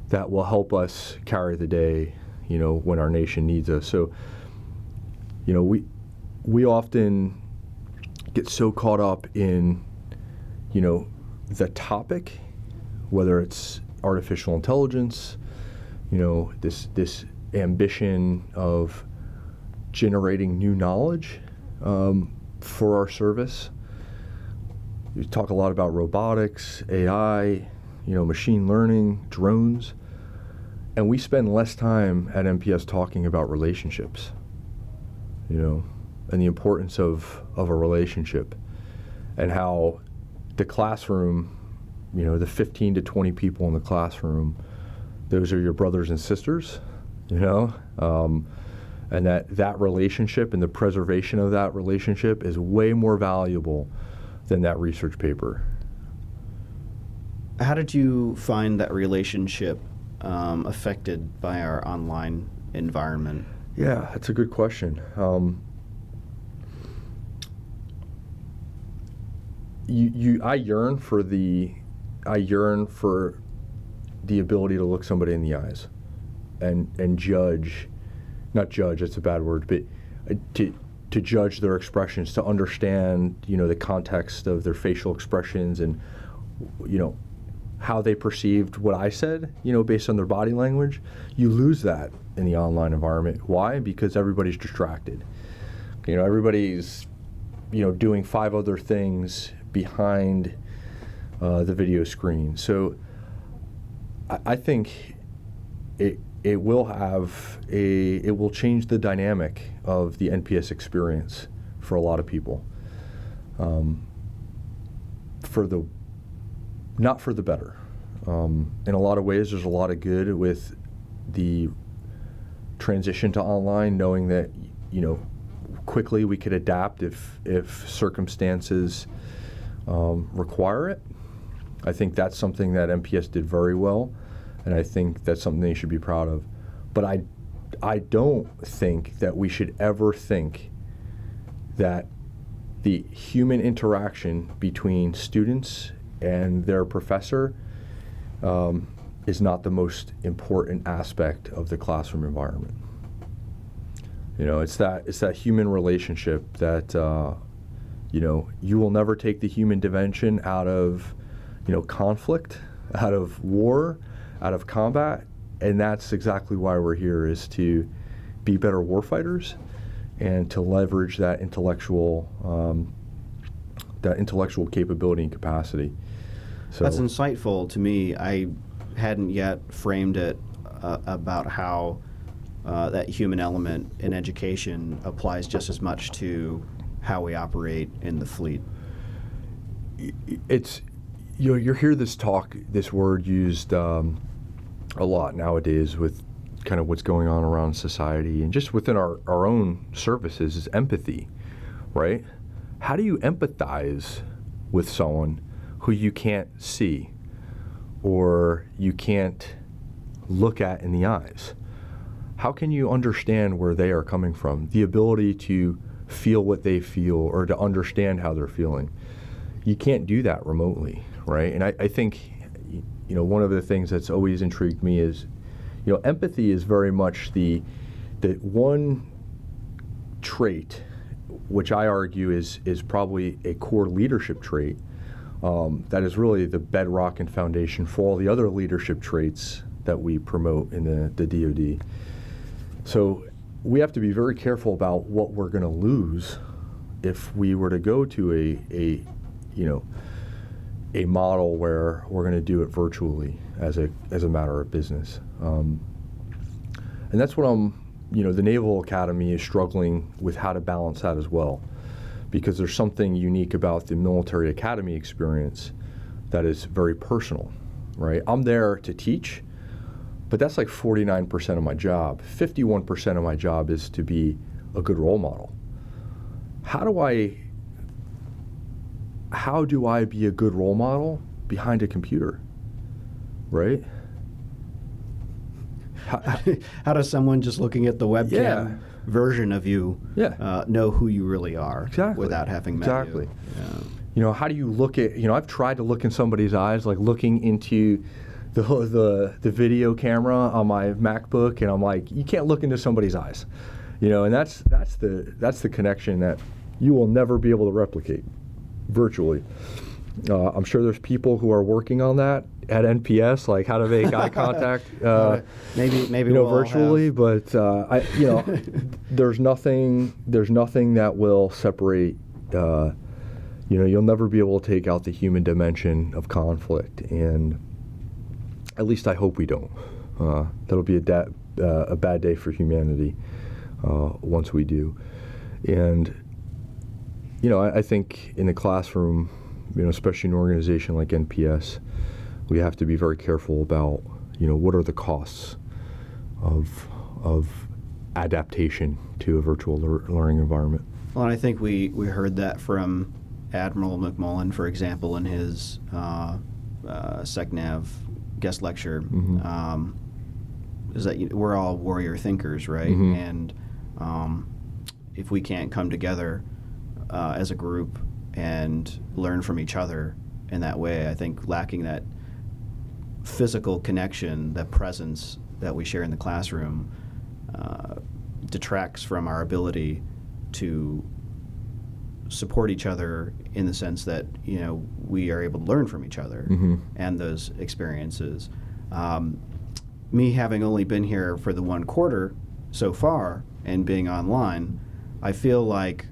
that will help us carry the day, you know, when our nation needs us. So, you know, we often get so caught up in, you know, the topic, whether it's artificial intelligence, you know, this ambition of generating new knowledge for our service. You talk a lot about robotics, AI, you know, machine learning, drones, and we spend less time at NPS talking about relationships, you know, and the importance of a relationship, and how the classroom, you know, the 15 to 20 people in the classroom, those are your brothers and sisters, you know, and that relationship and the preservation of that relationship is way more valuable than that research paper. How did you find that relationship affected by our online environment? Yeah, that's a good question. I yearn for the ability to look somebody in the eyes and judge, not judge, that's a bad word, but to judge their expressions, to understand, you know, the context of their facial expressions and, you know, how they perceived what I said, you know, based on their body language. You lose that in the online environment. Why? Because everybody's distracted. You know, everybody's, you know, doing 5 other things behind the video screen. So I think it will change the dynamic of the NPS experience for a lot of people. Not for the better. In a lot of ways, there's a lot of good with the transition to online, knowing that, you know, quickly we could adapt if circumstances require it. I think that's something that NPS did very well, and I think that's something they should be proud of. But I don't think that we should ever think that the human interaction between students and their professor is not the most important aspect of the classroom environment. You know, it's that human relationship that you know, you will never take the human dimension out of, you know, conflict, out of war, out of combat, and that's exactly why we're here, is to be better warfighters and to leverage that intellectual capability and capacity. So that's insightful to me. I hadn't yet framed it about how that human element in education applies just as much to how we operate in the fleet. It's, you know, you hear this word used a lot nowadays with kind of what's going on around society and just within our own services, is empathy, right? How do you empathize with someone who you can't see or you can't look at in the eyes? How can you understand where they are coming from? The ability to feel what they feel or to understand how they're feeling. You can't do that remotely, right? And I think, you know, one of the things that's always intrigued me is, you know, empathy is very much the one trait which I argue is probably a core leadership trait that is really the bedrock and foundation for all the other leadership traits that we promote in the DoD. So we have to be very careful about what we're going to lose if we were to go to a you know, a model where we're going to do it virtually as a matter of business. And that's what the Naval Academy is struggling with how to balance that as well, because there's something unique about the military academy experience that is very personal, right? I'm there to teach, but that's like 49% of my job. 51% of my job is to be a good role model. How do I be a good role model behind a computer, right? How does someone just looking at the webcam version of you know who you really are without having met you? Yeah. How do you look at, I've tried to look in somebody's eyes, like looking into the video camera on my MacBook, and I'm like, you can't look into somebody's eyes, and that's the connection that you will never be able to replicate virtually. I'm sure there's people who are working on that at NPS, like how to make eye contact, maybe we'll virtually. But there's nothing that will separate. You'll never be able to take out the human dimension of conflict, and at least I hope we don't. That'll be a bad day for humanity once we do. And I think in the classroom, especially in an organization like NPS, we have to be very careful about, what are the costs of adaptation to a virtual learning environment. Well, and I think we heard that from Admiral McMullen, for example, in his SecNav guest lecture, is that we're all warrior thinkers, right? Mm-hmm. And if we can't come together as a group and learn from each other in that way, I think lacking that physical connection, that presence that we share in the classroom, detracts from our ability to support each other in the sense that we are able to learn from each other and those experiences. Me having only been here for the 1 quarter so far and being online, I feel like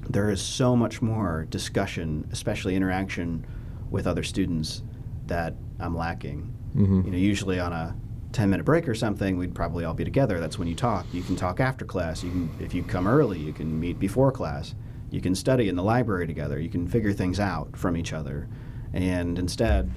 there is so much more discussion, especially interaction with other students, that I'm lacking. Usually on a 10-minute break or something, we'd probably all be together. That's when you talk. You can talk after class. If you come early, you can meet before class. You can study in the library together. You can figure things out from each other. And instead,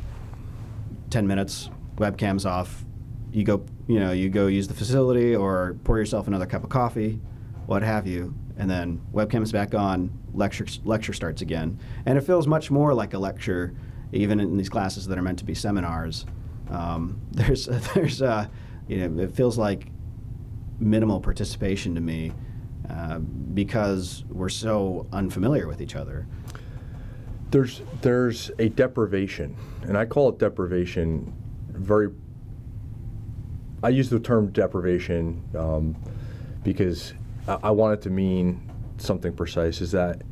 10 minutes, webcam's off. You go use the facility or pour yourself another cup of coffee, what have you, and then webcam's back on. Lecture starts again, and it feels much more like a lecture, even in these classes that are meant to be seminars. It feels like minimal participation to me because we're so unfamiliar with each other. There's a deprivation, and I call it deprivation. I use the term deprivation because I want it to mean something precise, is that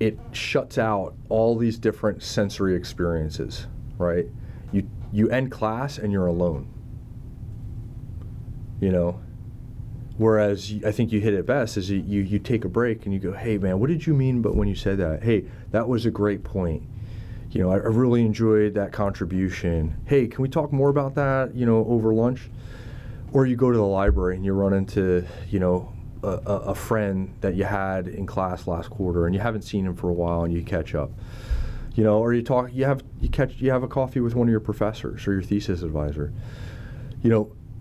it shuts out all these different sensory experiences, right? You end class and you're alone, whereas I think you hit it best is you take a break and you go, hey man, what did you mean but when you said that? Hey, that was a great point. I really enjoyed that contribution. Hey, can we talk more about that, over lunch? Or you go to the library and you run into, a friend that you had in class last quarter and you haven't seen him for a while and you catch up. Or you have a coffee with one of your professors or your thesis advisor.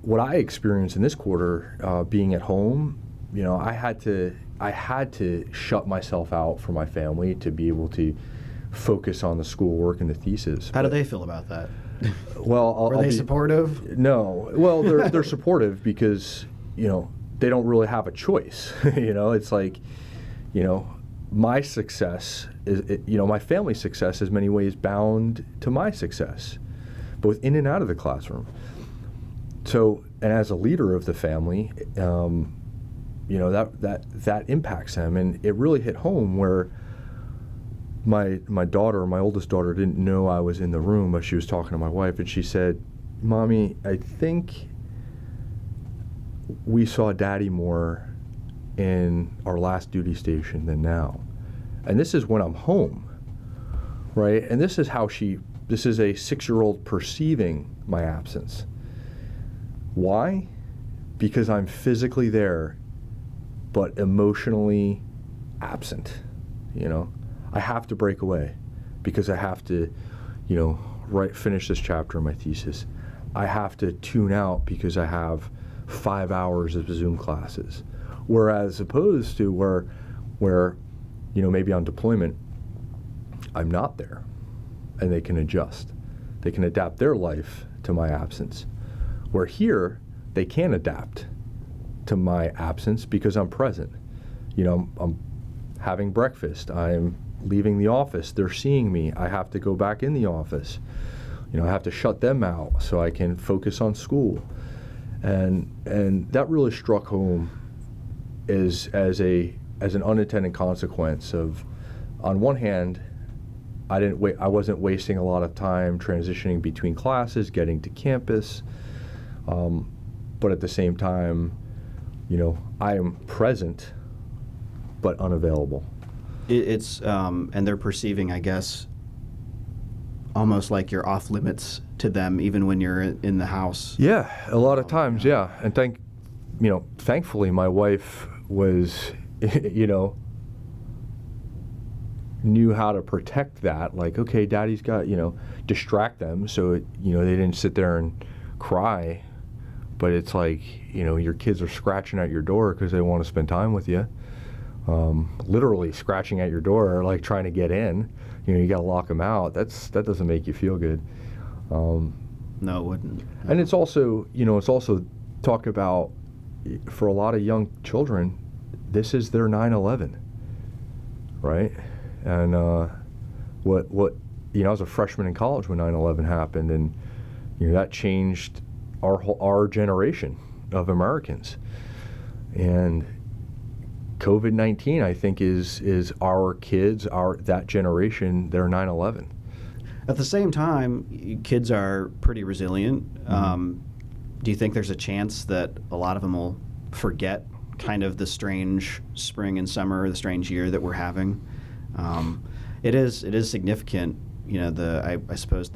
What I experienced in this quarter, being at home, I had to shut myself out from my family to be able to focus on the schoolwork and the thesis. How do they feel about that? Well, were they supportive? No. Well, they're supportive because they don't really have a choice. It's like, my success is, my family's success is in many ways bound to my success, both in and out of the classroom. So, and as a leader of the family, that impacts them, and it really hit home where my oldest daughter didn't know I was in the room, but she was talking to my wife, and she said, "Mommy, I think we saw Daddy more in our last duty station than now." And this is when I'm home, right? And this is this is a 6-year-old perceiving my absence. Why? Because I'm physically there, but emotionally absent, I have to break away because I have to, finish this chapter in my thesis. I have to tune out because I have 5 hours of Zoom classes. Whereas opposed to where maybe on deployment, I'm not there, and they can adjust. They can adapt their life to my absence. Where here, they can adapt to my absence because I'm present. I'm having breakfast. I'm leaving the office. They're seeing me. I have to go back in the office. I have to shut them out so I can focus on school. And that really struck home as an unintended consequence of, on one hand, I wasn't wasting a lot of time transitioning between classes, getting to campus, but at the same time, I am present but unavailable. It's and they're perceiving, I guess, almost like you're off limits to them, even when you're in the house. Yeah, a lot of times, yeah. And thankfully, my wife was, knew how to protect that. Like, okay, Daddy's got, distract them so they didn't sit there and cry. But it's like, your kids are scratching at your door because they want to spend time with you. Literally scratching at your door, like trying to get in. You got to lock them out. That doesn't make you feel good. No, it wouldn't. No. And it's also, talk about, for a lot of young children, this is their 9/11, right? And I was a freshman in college when 9/11 happened, and that changed our generation of Americans. And COVID-19, I think, is our kids, that generation, their 9/11. At the same time, kids are pretty resilient. Mm-hmm. Do you think there's a chance that a lot of them will forget kind of the strange spring and summer, the strange year that we're having? It is significant. I suppose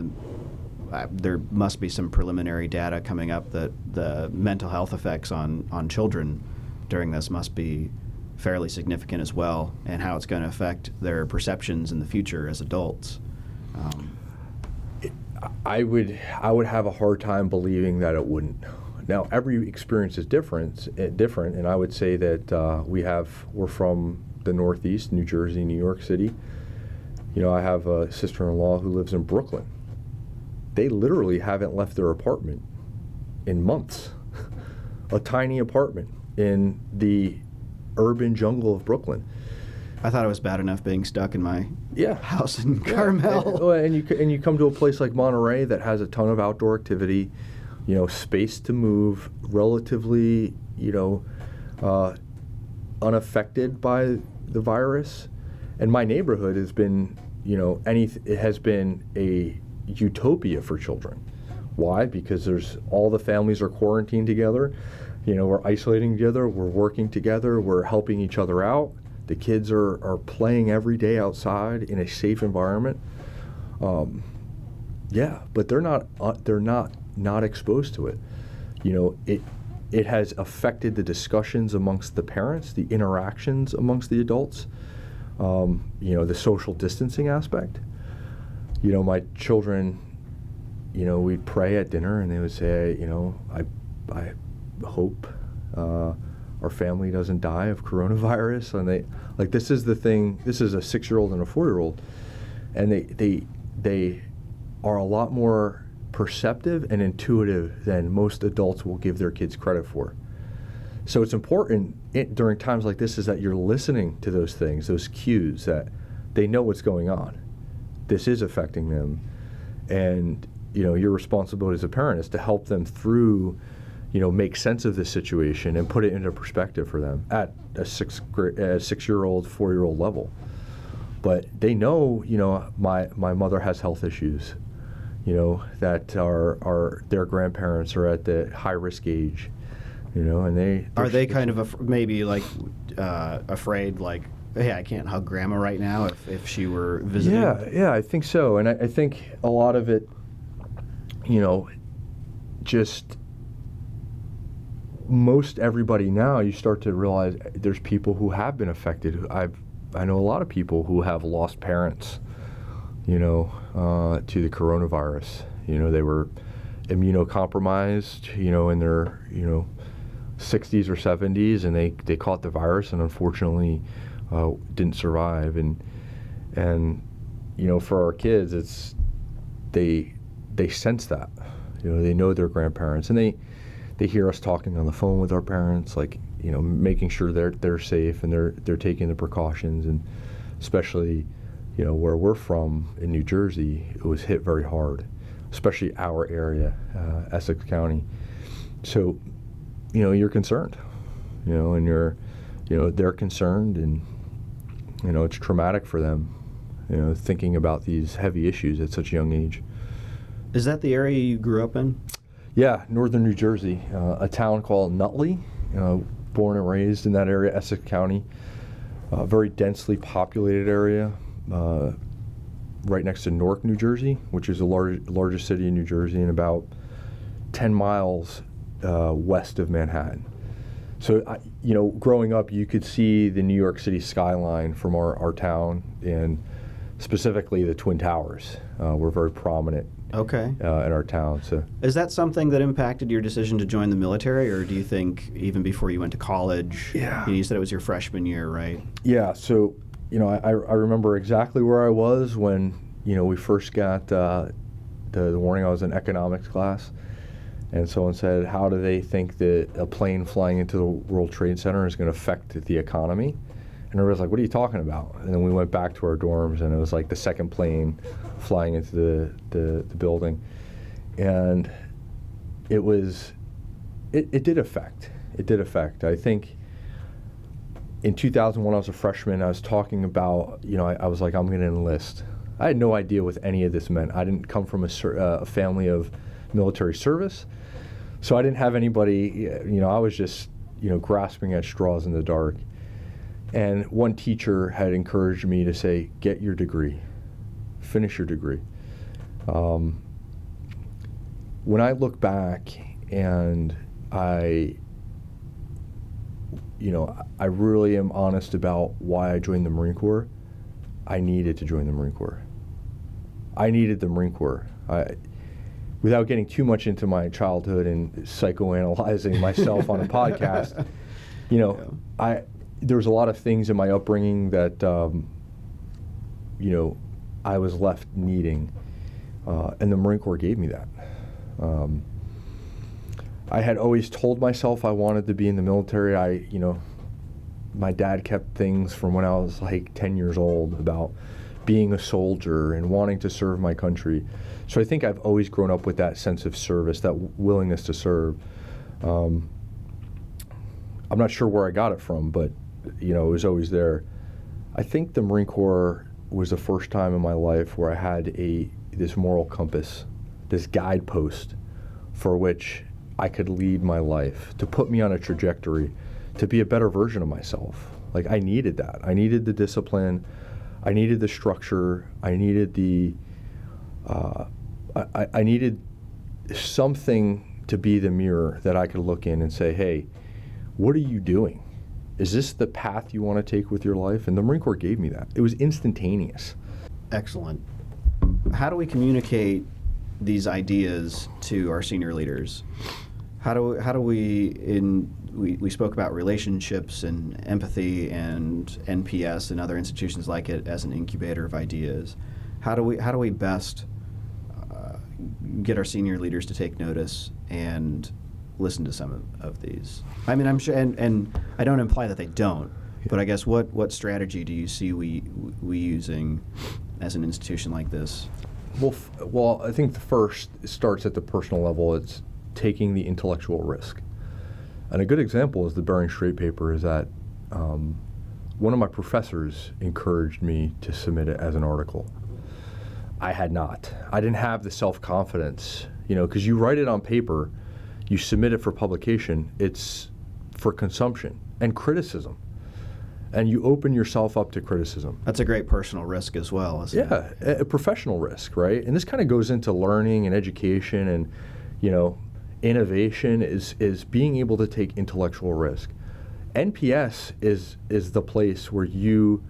there must be some preliminary data coming up that the mental health effects on children during this must be fairly significant as well, and how it's going to affect their perceptions in the future as adults. I would have a hard time believing that it wouldn't. Now, every experience is different, and I would say that we're from the Northeast, New Jersey, New York City. I have a sister-in-law who lives in Brooklyn. They literally haven't left their apartment in months. A tiny apartment in the urban jungle of Brooklyn. I thought it was bad enough being stuck in my house in Yeah. Carmel. And you come to a place like Monterey that has a ton of outdoor activity, space to move, relatively, unaffected by the virus. And my neighborhood has been, it has been a utopia for children. Why? Because all the families are quarantined together. We're isolating together, we're working together, we're helping each other out. The kids are playing every day outside in a safe environment. But they're not exposed to it. It has affected the discussions amongst the parents, the interactions amongst the adults, the social distancing aspect. My children, we'd pray at dinner and they would say, I hope our family doesn't die of coronavirus. And this is the thing, this is a 6-year-old and a 4-year-old, and they are a lot more perceptive and intuitive than most adults will give their kids credit for. So it's important during times like this is that you're listening to those things, those cues, that they know what's going on. This is affecting them. And, your responsibility as a parent is to help them through, make sense of this situation and put it into perspective for them at a 6-year-old, 4-year-old level. But they know, my mother has health issues, that their grandparents are at the high-risk age, and are they kind of maybe like afraid, like hey, I can't hug grandma right now if she were visiting? Yeah, I think so. And I think a lot of it, just most everybody now, you start to realize there's people who have been affected. I know a lot of people who have lost parents, to the coronavirus. They were immunocompromised, in their, 60s or 70s, and they caught the virus and unfortunately didn't survive. And for our kids, they sense that, they know their grandparents, and they hear us talking on the phone with our parents, like, making sure they're safe and they're taking the precautions. And especially, where we're from in New Jersey, it was hit very hard, especially our area, Essex County. So, you're concerned, and they're concerned, and, it's traumatic for them, thinking about these heavy issues at such a young age. Is that the area you grew up in? Yeah, northern New Jersey, a town called Nutley, born and raised in that area, Essex County, very densely populated area, right next to Newark, New Jersey, which is the largest city in New Jersey, and about 10 miles west of Manhattan. So, growing up, you could see the New York City skyline from our town, and specifically the Twin Towers were very prominent. Okay. In our town. So, is that something that impacted your decision to join the military, or do you think even before you went to college? Yeah. You said it was your freshman year, right? Yeah. So, I remember exactly where I was when we first got the warning. I was in economics class, and someone said, "How do they think that a plane flying into the World Trade Center is going to affect the economy?" And everybody was like, "What are you talking about?" And then we went back to our dorms, and it was like the second plane flying into the building. And it did affect. It did affect. I think in 2001, I was a freshman. I was talking about, I was like, I'm going to enlist. I had no idea what any of this meant. I didn't come from a family of military service, so I didn't have anybody, I was just, grasping at straws in the dark. And one teacher had encouraged me to say, get your degree, finish your degree. When I look back and I really am honest about why I joined the Marine Corps, I needed to join the Marine Corps. I needed the Marine Corps. Without getting too much into my childhood and psychoanalyzing myself on a podcast, there was a lot of things in my upbringing that, I was left needing, and the Marine Corps gave me that. I had always told myself I wanted to be in the military. My dad kept things from when I was like 10 years old about being a soldier and wanting to serve my country. So I think I've always grown up with that sense of service, that willingness to serve. I'm not sure where I got it from, but it was always there. I think the Marine Corps was the first time in my life where I had this moral compass, this guidepost for which I could lead my life, to put me on a trajectory, to be a better version of myself. Like, I needed that. I needed the discipline. I needed the structure. I needed I needed something to be the mirror that I could look in and say, hey, what are you doing? Is this the path you want to take with your life? And the Marine Corps gave me that. It was instantaneous. Excellent. How do we communicate these ideas to our senior leaders? How do we spoke about relationships and empathy and NPS and other institutions like it as an incubator of ideas. How do we best get our senior leaders to take notice and listen to some of these? I mean, I'm sure, and I don't imply that they don't, but I guess what strategy do you see we using as an institution like this? Well, I think the first starts at the personal level. It's taking the intellectual risk. And a good example is the Bering Strait paper is that one of my professors encouraged me to submit it as an article. I had not. I didn't have the self-confidence, because you write it on paper, you submit it for publication, it's for consumption and criticism. and you open yourself up to criticism. That's a great personal risk as well, isn't it? Yeah, a professional risk, right? And this kind of goes into learning and education and, innovation is being able to take intellectual risk. NPS is the place where you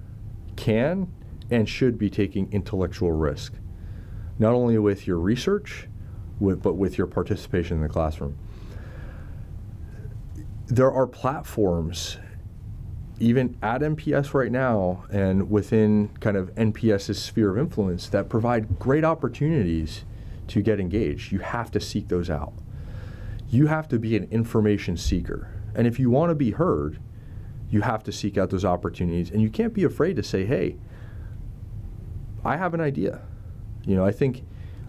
can and should be taking intellectual risk, not only with your research, but with your participation in the classroom. There are platforms, even at NPS right now, and within kind of NPS's sphere of influence, that provide great opportunities to get engaged. You have to seek those out. You have to be an information seeker. And if you want to be heard, you have to seek out those opportunities. And you can't be afraid to say, hey, I have an idea. I think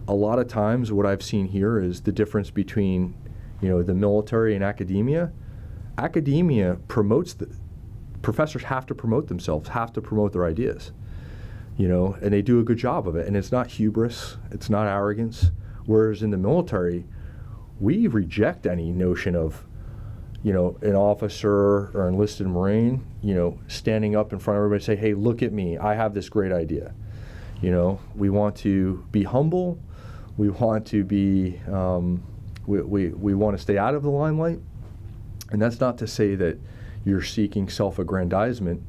a lot of times what I've seen here is the difference between, the military and academia. Academia promotes professors have to promote themselves, have to promote their ideas, and they do a good job of it. And it's not hubris, it's not arrogance. Whereas in the military, we reject any notion of, an officer or enlisted Marine, standing up in front of everybody and say, hey, look at me, I have this great idea. We want to be humble. We want to be, we want to stay out of the limelight. And that's not to say that you're seeking self-aggrandizement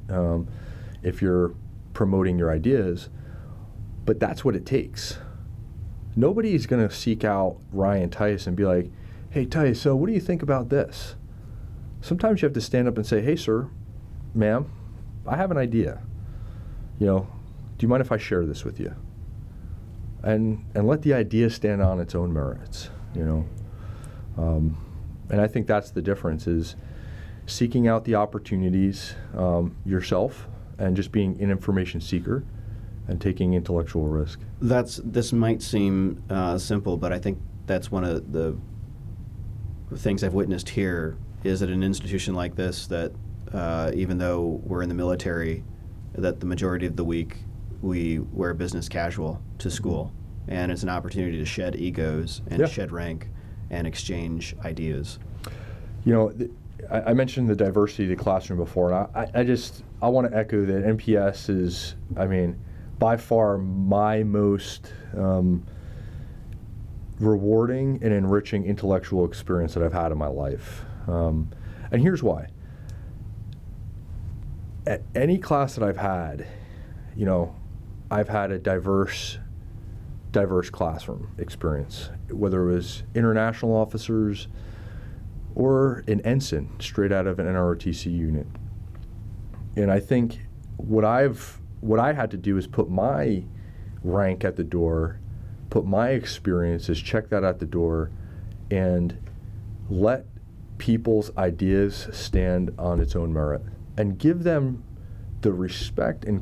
if you're promoting your ideas, but that's what it takes. Nobody's going to seek out Ryan Tice and be like, hey, Tice, so what do you think about this? Sometimes you have to stand up and say, hey, sir, ma'am, I have an idea. Do you mind if I share this with you? And let the idea stand on its own merits, And I think that's the difference, is seeking out the opportunities yourself and just being an information seeker and taking intellectual risk. This might seem simple, but I think that's one of the things I've witnessed here is at an institution like this that even though we're in the military, that the majority of the week we wear business casual to school. And it's an opportunity to shed egos and shed rank and exchange ideas. I mentioned the diversity of the classroom before, and I want to echo that NPS is, by far my most rewarding and enriching intellectual experience that I've had in my life. And here's why. At any class that I've had, I've had a diverse classroom experience, whether it was international officers or an ensign straight out of an NROTC unit. And I think what I had to do is put my rank at the door, put my experiences, check that at the door, and let people's ideas stand on its own merit and give them the respect and